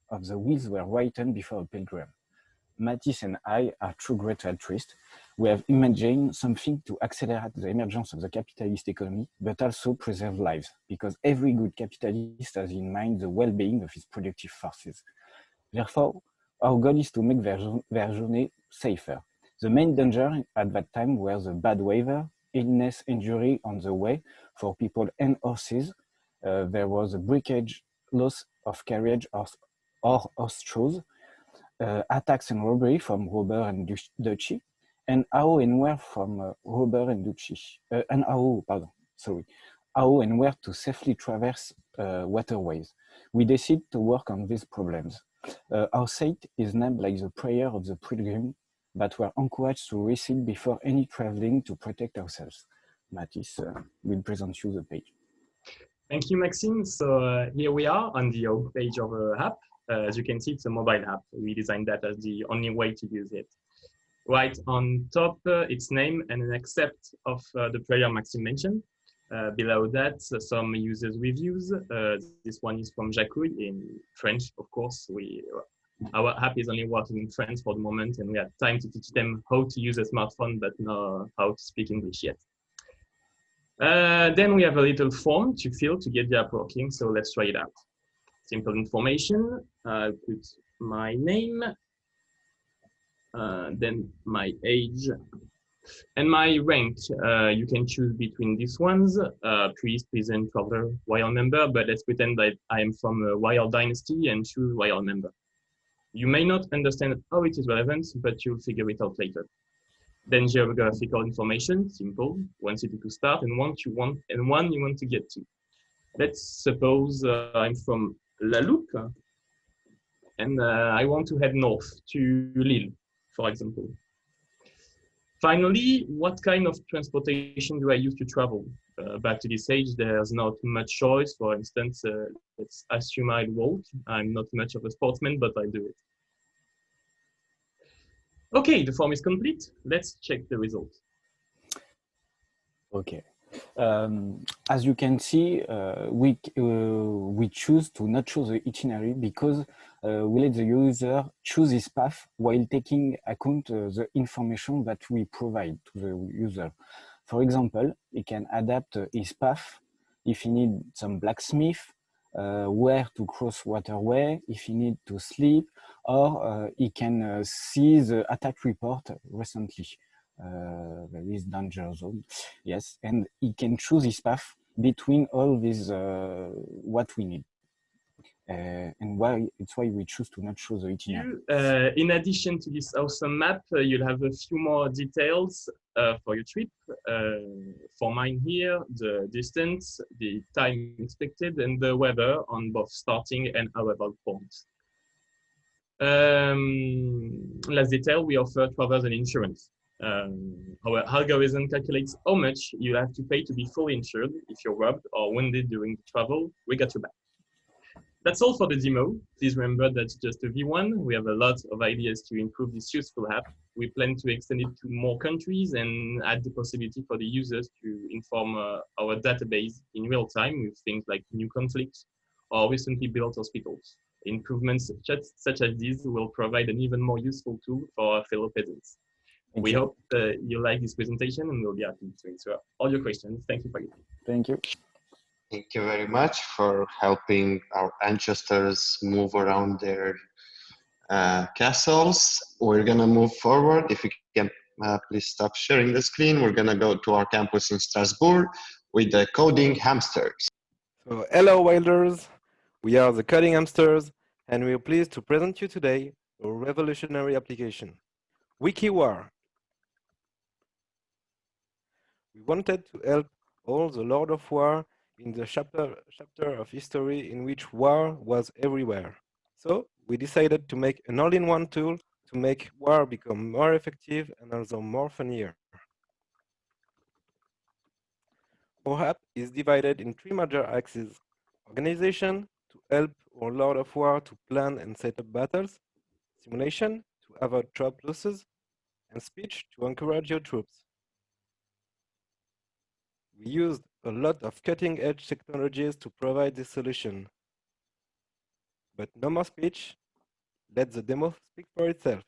of the wills were written before a pilgrim. Matisse and I are true great altruists. We have imagined something to accelerate the emergence of the capitalist economy, but also preserve lives, because every good capitalist has in mind the well-being of his productive forces. Therefore, our goal is to make their journey safer. The main danger at that time was the bad weather, illness, injury on the way for people and horses. There was a breakage, loss of carriage or horse shoes, attacks and robbery from robber and duchy, and how and where from robber and duchy, how and where to safely traverse waterways. We decided to work on these problems. Our site is named like the prayer of the pilgrim that we're encouraged to recite before any traveling to protect ourselves. Matisse will present you the page. Thank you, Maxime. So here we are on the home page of our app. As you can see, it's a mobile app. We designed that as the only way to use it. Right on top, its name and an except of the prayer Maxime mentioned. Below that, some users' reviews. This one is from Jacouille in French, of course. Our app is only working in French for the moment, and we had time to teach them how to use a smartphone, but not how to speak English yet. Then we have a little form to fill to get the app working, so let's try it out. Simple information, put my name, then my age, and my rank. You can choose between these ones, priest, peasant, traveler, royal member, but let's pretend that I am from a royal dynasty and choose royal member. You may not understand how it is relevant, but you'll figure it out later. Then geographical information, simple, one city to start and one you want to get to. Let's suppose I'm from La Loupe and I want to head north to Lille, for example. Finally, what kind of transportation do I use to travel? Back to this age, there's not much choice. For instance, let's assume I walk. I'm not much of a sportsman, but I do it. Okay, the form is complete. Let's check the results. Okay. As you can see, we choose to not choose the itinerary because we let the user choose his path while taking account the information that we provide to the user. For example, he can adapt his path if he needs some blacksmith, where to cross waterway, if he needs to sleep, or he can see the attack report recently. There is danger zone, yes, and he can choose his path between all these what we need, and it's why we choose to not choose the itinerary. In addition to this awesome map, you'll have a few more details for your trip. For mine here, the distance, the time expected, and the weather on both starting and arrival points. Last detail, we offer travel and insurance. Our algorithm calculates how much you have to pay to be fully insured if you're robbed or wounded during the travel. We got your back. That's all for the demo. Please remember that's just a V1. We have a lot of ideas to improve this useful app. We plan to extend it to more countries and add the possibility for the users to inform our database in real time with things like new conflicts or recently built hospitals. Improvements such as these will provide an even more useful tool for our fellow peasants. We hope you like this presentation and we'll be happy to answer all your questions. Thank you for listening. Thank you. Thank you very much for helping our ancestors move around their castles. We're gonna move forward. If you can please stop sharing the screen. We're gonna go to our campus in Strasbourg with the coding hamsters. So, hello Wilders, we are the Coding Hamsters, and we are pleased to present you today a revolutionary application, WikiWar. We wanted to help all the Lord of War in the chapter of history in which war was everywhere. So we decided to make an all-in-one tool to make war become more effective and also more funnier. Our app is divided in 3 major axes: organization, to help our Lord of War to plan and set up battles; simulation, to avoid troop losses; and speech, to encourage your troops. We used a lot of cutting-edge technologies to provide this solution. But no more speech, let the demo speak for itself.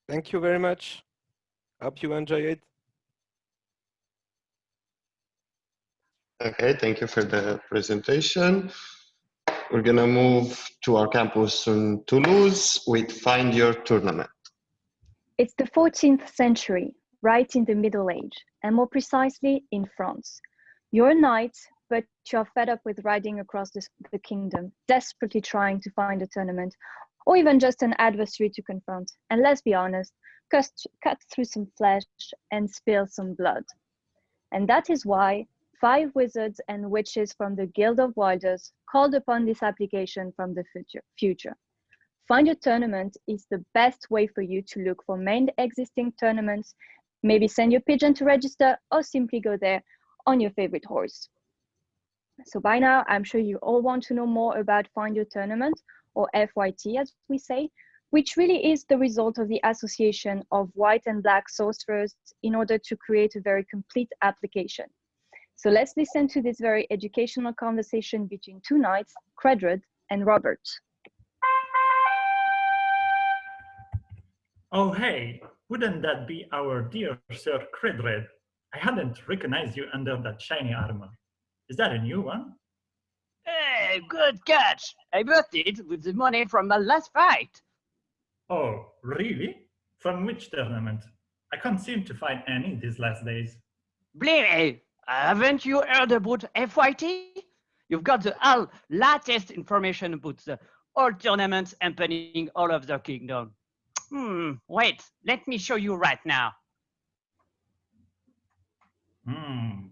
Thank you very much. Hope you enjoy it. Okay, thank you for the presentation. We're gonna move to our campus in Toulouse with Find Your Tournament. It's the 14th century, right in the Middle Age, and more precisely in France. You're a knight, but you're fed up with riding across the kingdom, desperately trying to find a tournament, or even just an adversary to confront. And let's be honest, cut through some flesh and spill some blood. And that is why 5 wizards and witches from the Guild of Wilders called upon this application from the future. Find Your Tournament is the best way for you to look for main existing tournaments, maybe send your pigeon to register, or simply go there on your favorite horse. So by now, I'm sure you all want to know more about Find Your Tournament, or FYT as we say, which really is the result of the association of white and black sorcerers in order to create a very complete application. So let's listen to this very educational conversation between 2 knights, Credred and Robert. Oh, hey, wouldn't that be our dear Sir Credred? I hadn't recognized you under that shiny armor. Is that a new one? Hey, good catch. I bought it with the money from my last fight. Oh, really? From which tournament? I can't seem to find any these last days. Believe me, Haven't you heard about FYT? You've got the all latest information about the all tournaments happening all over the kingdom. Wait, let me show you right now.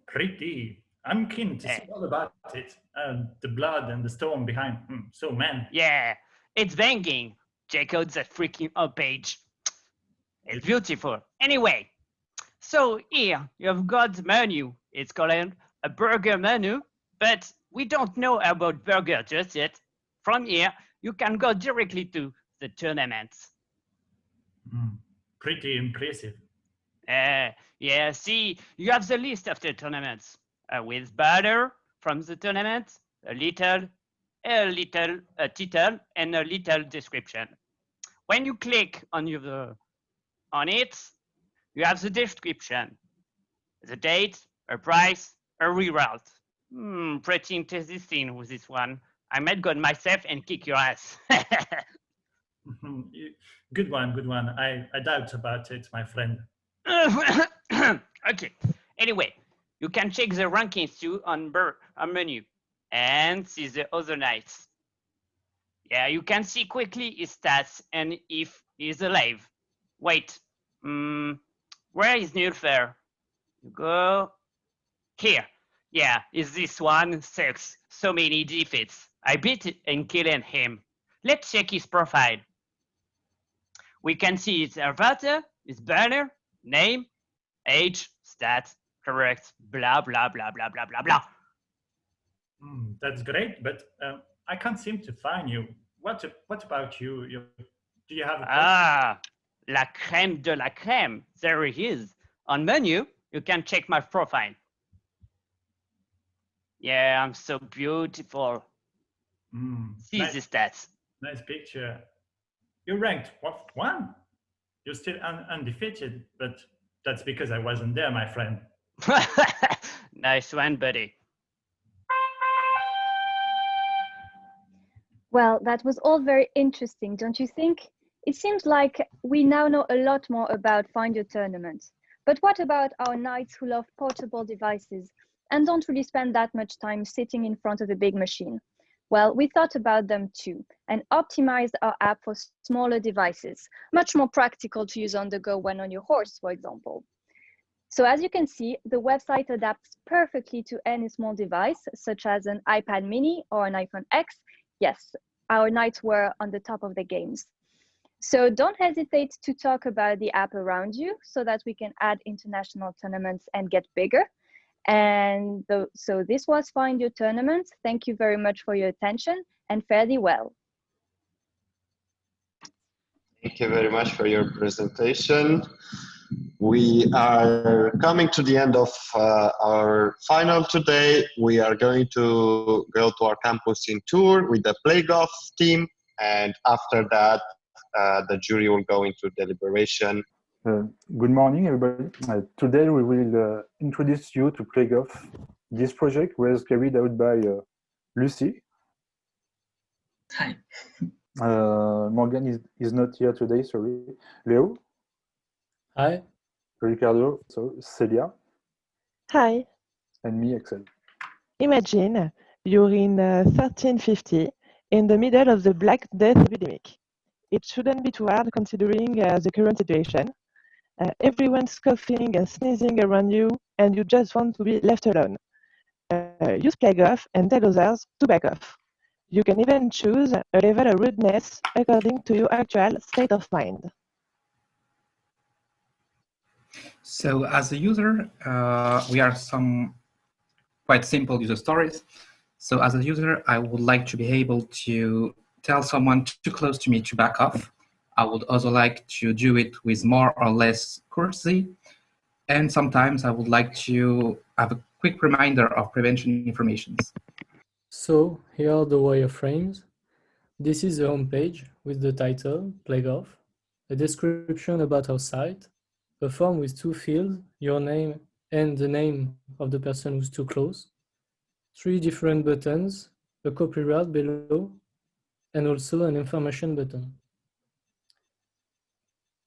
Pretty. I'm keen to see all about it. The blood and the storm behind. So, man. Yeah, it's banging. Check out that freaking homepage. It's beautiful. Anyway, so here you've got the menu. It's called a burger menu, but we don't know about burger just yet. From here, you can go directly to the tournaments. Pretty impressive. Yeah, see, you have the list of the tournaments with banner from the tournament, a little title, and a little description. When you click on it, you have the description, the date, a price, a reward. Pretty interesting with this one. I might go myself and kick your ass. Good one, good one. I doubt about it, my friend. Okay. Anyway, you can check the rankings too on menu and see the other nights. Yeah, you can see quickly his stats and if he's alive. Wait, where is Nulfer? You go here. Yeah, is this one sucks. So many defeats. I beat it and killing him. Let's check his profile. We can see his avatar, his banner, name, age, stats, correct, blah, blah, blah, blah, blah, blah, blah. That's great, but I can't seem to find you. What about you? Do you have a La crème de la crème. There he is. On menu, you can check my profile. Yeah, I'm so beautiful. See the stats. Nice picture. You ranked what, 1? You're still undefeated, but that's because I wasn't there, my friend. Nice one, buddy. Well, that was all very interesting, don't you think? It seems like we now know a lot more about Find Your Tournament. But what about our knights who love portable devices and don't really spend that much time sitting in front of a big machine? Well, we thought about them too and optimized our app for smaller devices, much more practical to use on the go when on your horse, for example. So as you can see, the website adapts perfectly to any small device, such as an iPad mini or an iPhone X. Yes, our knights were on the top of the games. So don't hesitate to talk about the app around you so that we can add international tournaments and get bigger. And so this was Find Your Tournament. Thank you very much for your attention and fare thee well. Thank you very much for your presentation. We are coming to the end of our final today. We are going to go to our campus in tour with the Plague Off team. And after that, the jury will go into deliberation. Good morning, everybody. Today we will introduce you to Plague Off. This project was carried out by Lucy. Hi. Morgan is not here today, sorry. Leo. Hi. Ricardo, so Celia. Hi. And me, Axel. Imagine you're in 1350 in the middle of the Black Death epidemic. It shouldn't be too hard considering the current situation. Everyone's coughing and sneezing around you, and you just want to be left alone. Use Plague Off and tell others to back off. You can even choose a level of rudeness according to your actual state of mind. So as a user, we are some quite simple user stories. So as a user, I would like to be able to tell someone too close to me to back off. I would also like to do it with more or less courtesy. And sometimes I would like to have a quick reminder of prevention information. So here are the wireframes. This is the homepage with the title, Plague Off, a description about our site, a form with 2 fields, your name and the name of the person who's too close, 3 different buttons, a copyright below, and also an information button.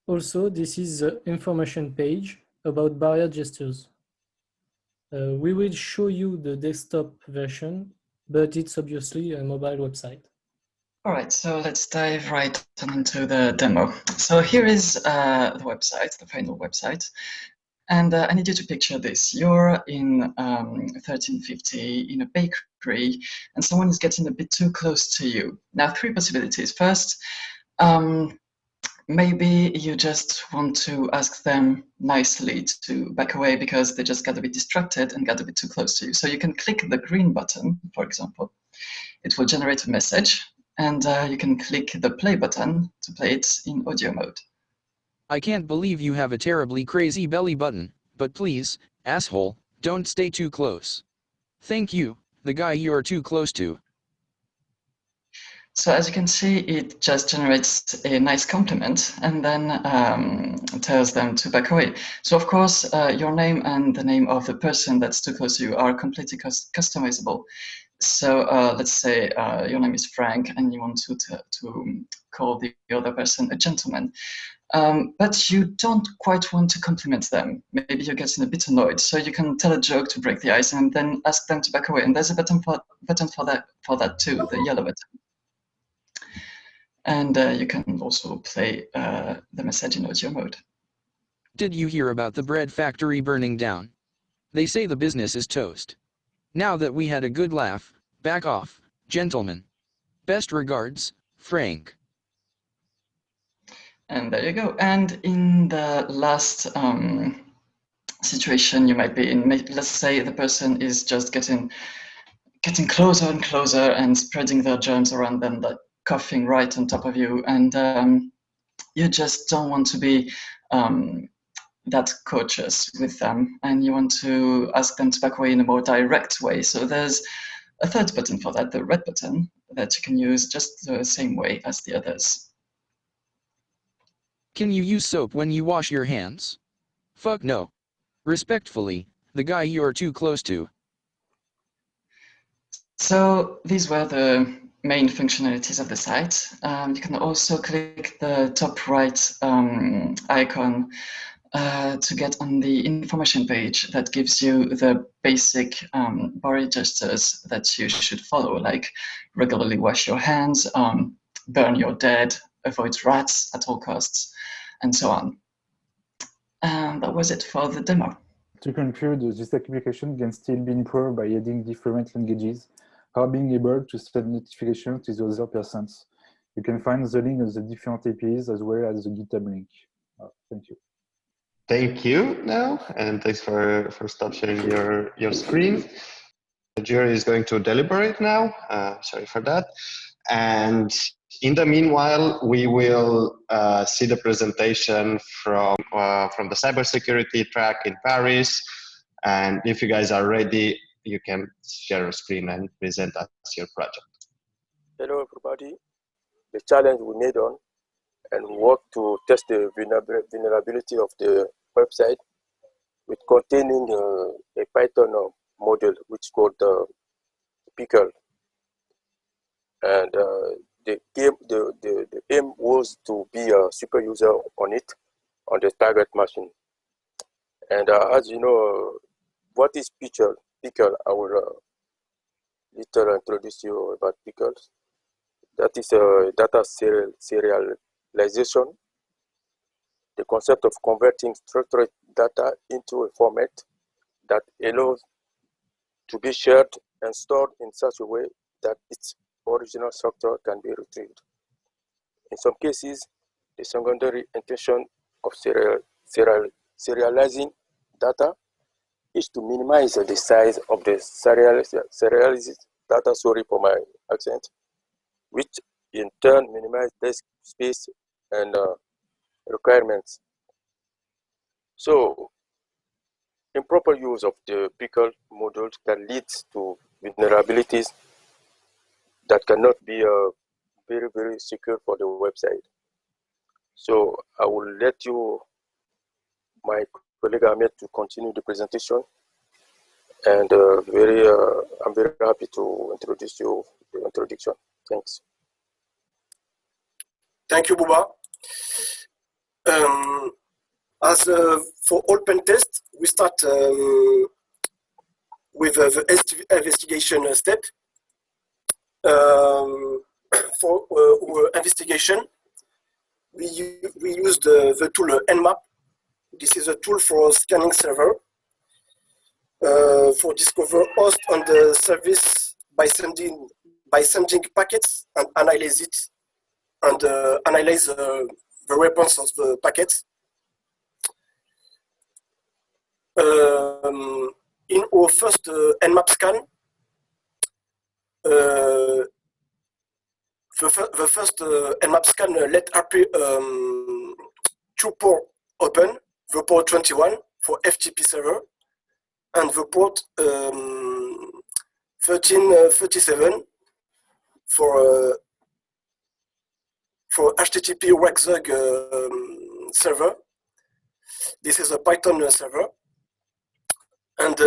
Also, this is the information page about barrier gestures. We will show you the desktop version, but it's obviously a mobile website. All right, so let's dive right into the demo. So here is the website, the final website. And I need you to picture this. You're in 1350 in a bakery, and someone is getting a bit too close to you. Now, three possibilities. First, maybe you just want to ask them nicely to back away because they just got a bit distracted and got a bit too close to you. So you can click the green button, for example. It will generate a message, and you can click the play button to play it in audio mode. I can't believe you have a terribly crazy belly button, but please, asshole, don't stay too close. Thank you, the guy you are too close to. So as you can see, it just generates a nice compliment and then tells them to back away. So of course, your name and the name of the person that's too close to you are completely customizable. So let's say your name is Frank and you want to call the other person a gentleman. But you don't quite want to compliment them. Maybe you're getting a bit annoyed. So you can tell a joke to break the ice and then ask them to back away. And there's a button for that too, the yellow button. And you can also play the message in audio mode. Did you hear about the bread factory burning down? They say the business is toast. Now that we had a good laugh, back off, gentlemen. Best regards, Frank. And there you go. And in the last situation you might be in, let's say the person is just getting closer and closer and spreading their germs around them, like coughing right on top of you, and you just don't want to be that cautious with them, and you want to ask them to back away in a more direct way. So there's a third button for that, the red button, that you can use just the same way as the others. Can you use soap when you wash your hands? Fuck no. Respectfully, the guy you're too close to. So these were the main functionalities of the site. You can also click the top right icon to get on the information page that gives you the basic body gestures that you should follow, like regularly wash your hands, burn your dead, avoid rats at all costs, and so on. And that was it for the demo. To conclude, this application can still be improved by adding different languages or being able to send notifications to the other persons. You can find the link of the different APIs as well as the GitHub link. Thank you. Thank you now, and thanks for stop sharing your screen. The jury is going to deliberate now. Sorry for that. And in the meanwhile, we will see the presentation from the cybersecurity track in Paris. And if you guys are ready, you can share a screen and present us your project. Hello, everybody. The challenge we made on and work to test the vulnerability of the website with containing a Python model which called Pickle. And the aim was to be a super user on it, on the target machine. And as you know, what is Pickle? Pickle, I will later introduce you about Pickles. That is data serialization, the concept of converting structured data into a format that allows to be shared and stored in such a way that its original structure can be retrieved. In some cases, the secondary intention of serializing data is to minimize the size of the serialized data, sorry for my accent, which in turn minimize disk space and requirements. So, improper use of the Pickle modules can lead to vulnerabilities that cannot be very, very secure for the website. So I will let my colleague Ahmed, to continue the presentation. And I'm very happy to introduce you the introduction. Thanks. Thank you, Buba. As for all pen tests, we start with the investigation step. For our investigation, we used the tool Nmap. This is a tool for scanning server for discover host on the service by sending packets and analyze it and analyze the response of the packets. In our first Nmap scan, the first Nmap scan let appear two port open, the port 21 for FTP server and the port 1337 for HTTP WebZug server. This is a Python server. And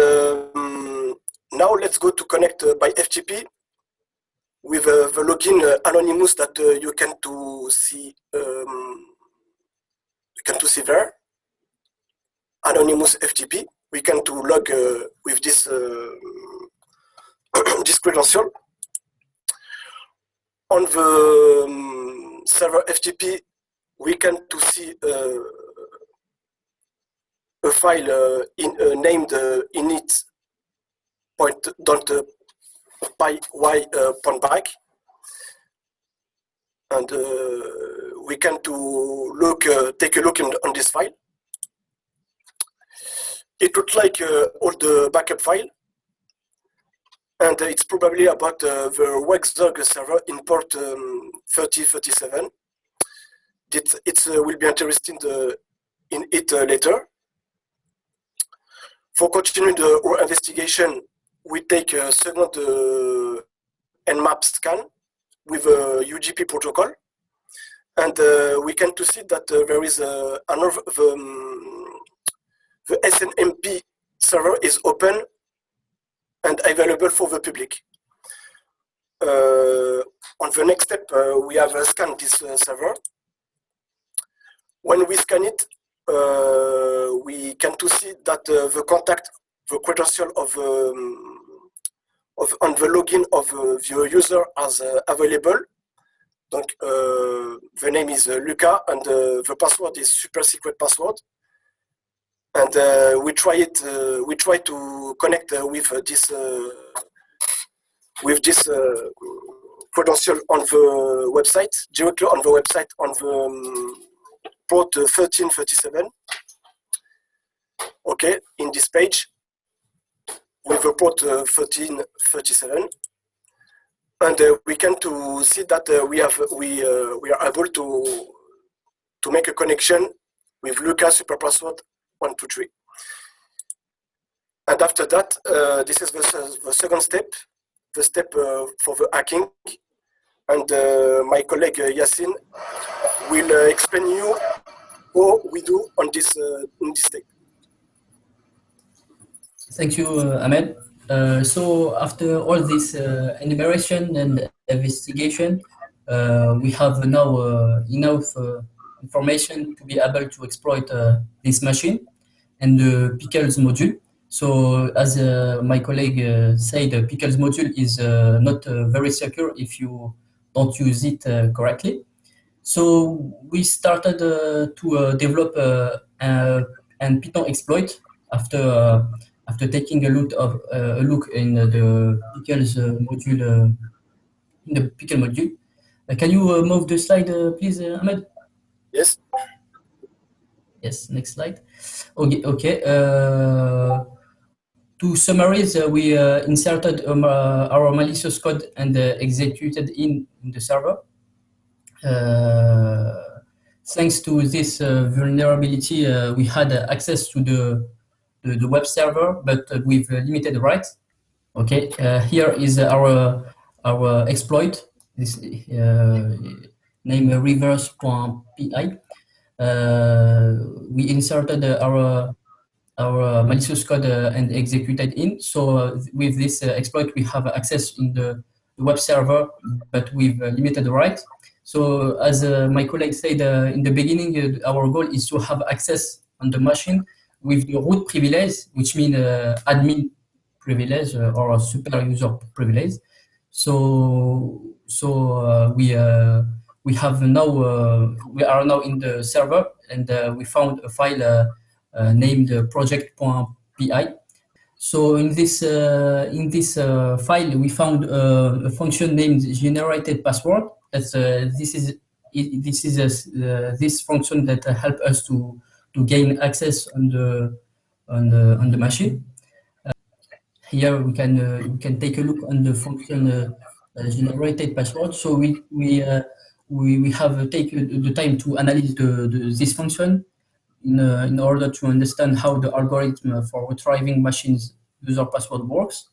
now let's go to connect by FTP with the login anonymous that you can to see there. Anonymous FTP. We can to log with this this credential. On the server FTP, we can to see a file named init.py.back, and we can to look take a look on this file. It looks like all the backup file, and it's probably about the WebZug server in port 3037. It will be interesting in it later. For continuing our investigation, we take a second Nmap scan with a UGP protocol, and we can to see that there is another the SNMP server is open and available for the public. On the next step, we have scanned this server. When we scan it, we can to see that the contact, the credential of on the login of the user as available. Donc, the name is Luca, and the password is super secret password. And we try it. We try to connect with this credential on the website, directly on the website on the port 1337. Okay, in this page with the port 1337, and we can to see that we are able to make a connection with Luca super password 123. And after that, this is the second step, the step for the hacking. And my colleague Yassin will explain you what we do on this step. Thank you, Ahmed. So after all this enumeration and investigation, we have now enough information to be able to exploit this machine and the Pickles module. So as my colleague said, the Pickles module is not very secure if you don't use it correctly. So we started to develop an Python exploit after taking a look in the Pickles module. In the Pickle module, can you move the slide, please, Ahmed? Yes. Yes. Next slide. Okay. Okay. To summarize, we inserted our malicious code and executed in the server. Thanks to this vulnerability, we had access to the web server, but with limited rights. Okay, here is our exploit. This name reverse.py. We inserted our malicious code and executed in. So with this exploit, we have access in the web server, but with limited rights. So as my colleague said in the beginning, our goal is to have access on the machine with the root privilege, which means admin privilege or a super user privilege. So we have now we are now in the server, and we found a file named project.py. So in this file, we found a function named generated password. This function that help us to gain access on the machine. Here we can take a look on the function generated password. So we have taken the time to analyze this function in order to understand how the algorithm for retrieving machines user password works.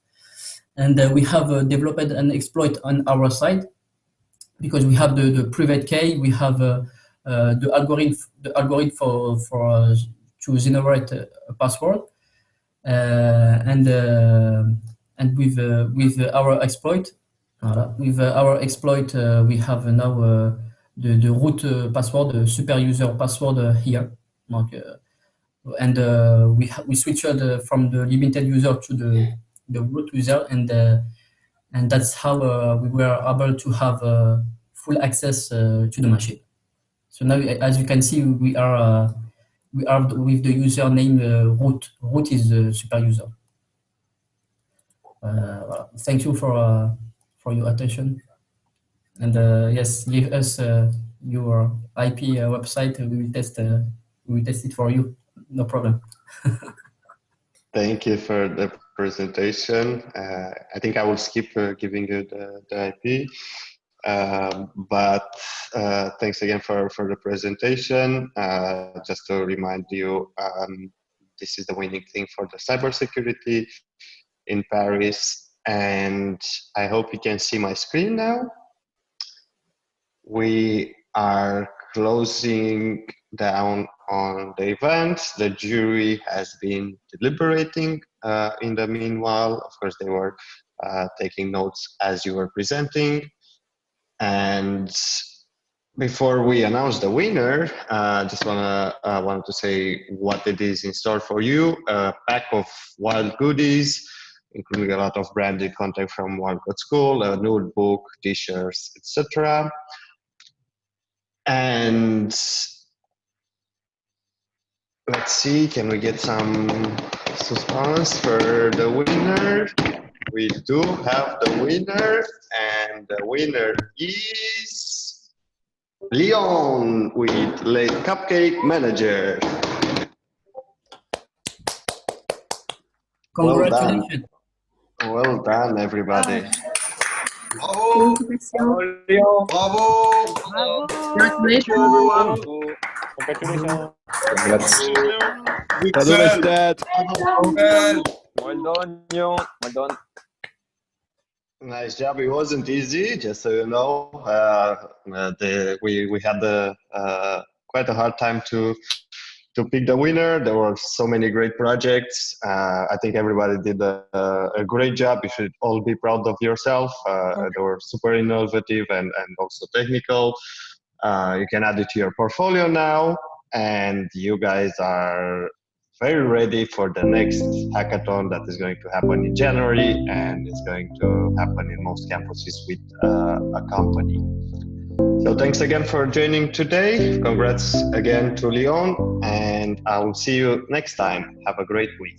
And we have developed an exploit on our side, because we have the private key, we have the algorithm for to generate a password, and with our exploit, we have now the root password, the super user password here. And we switched from the limited user to the root user, and that's how we were able to have full access to the machine. So now, as you can see, we are with the username root. Root is the super user. Thank you for your attention. And yes, give us your IP website. We will test it for you. No problem. Thank you for the presentation. I think I will skip giving you the IP. But thanks again for the presentation. Just to remind you, this is the winning thing for the cybersecurity in Paris. And I hope you can see my screen now. We are closing down on the event. The jury has been deliberating in the meanwhile. Of course, they were taking notes as you were presenting. And before we announce the winner, just wanted to say what it is in store for you. A pack of wild goodies, including a lot of branded content from Wild Code School, a notebook, t-shirts, etc. And let's see, can we get some suspense for the winner? We do have the winner, and the winner is Leon with Late Cupcake Manager. Congratulations. Well done, everybody. Bravo! Leon! Bravo! Congratulations, everyone! Congratulations! Well done, Leon. Well done. Nice job. It wasn't easy, just so you know. We had quite a hard time to pick the winner. There were so many great projects. I think everybody did a great job. You should all be proud of yourself. They were super innovative and also technical. You can add it to your portfolio now, and you guys are very ready for the next hackathon that is going to happen in January, and it's going to happen in most campuses with a company. So thanks again for joining today. Congrats again to Leon, and I will see you next time. Have a great week.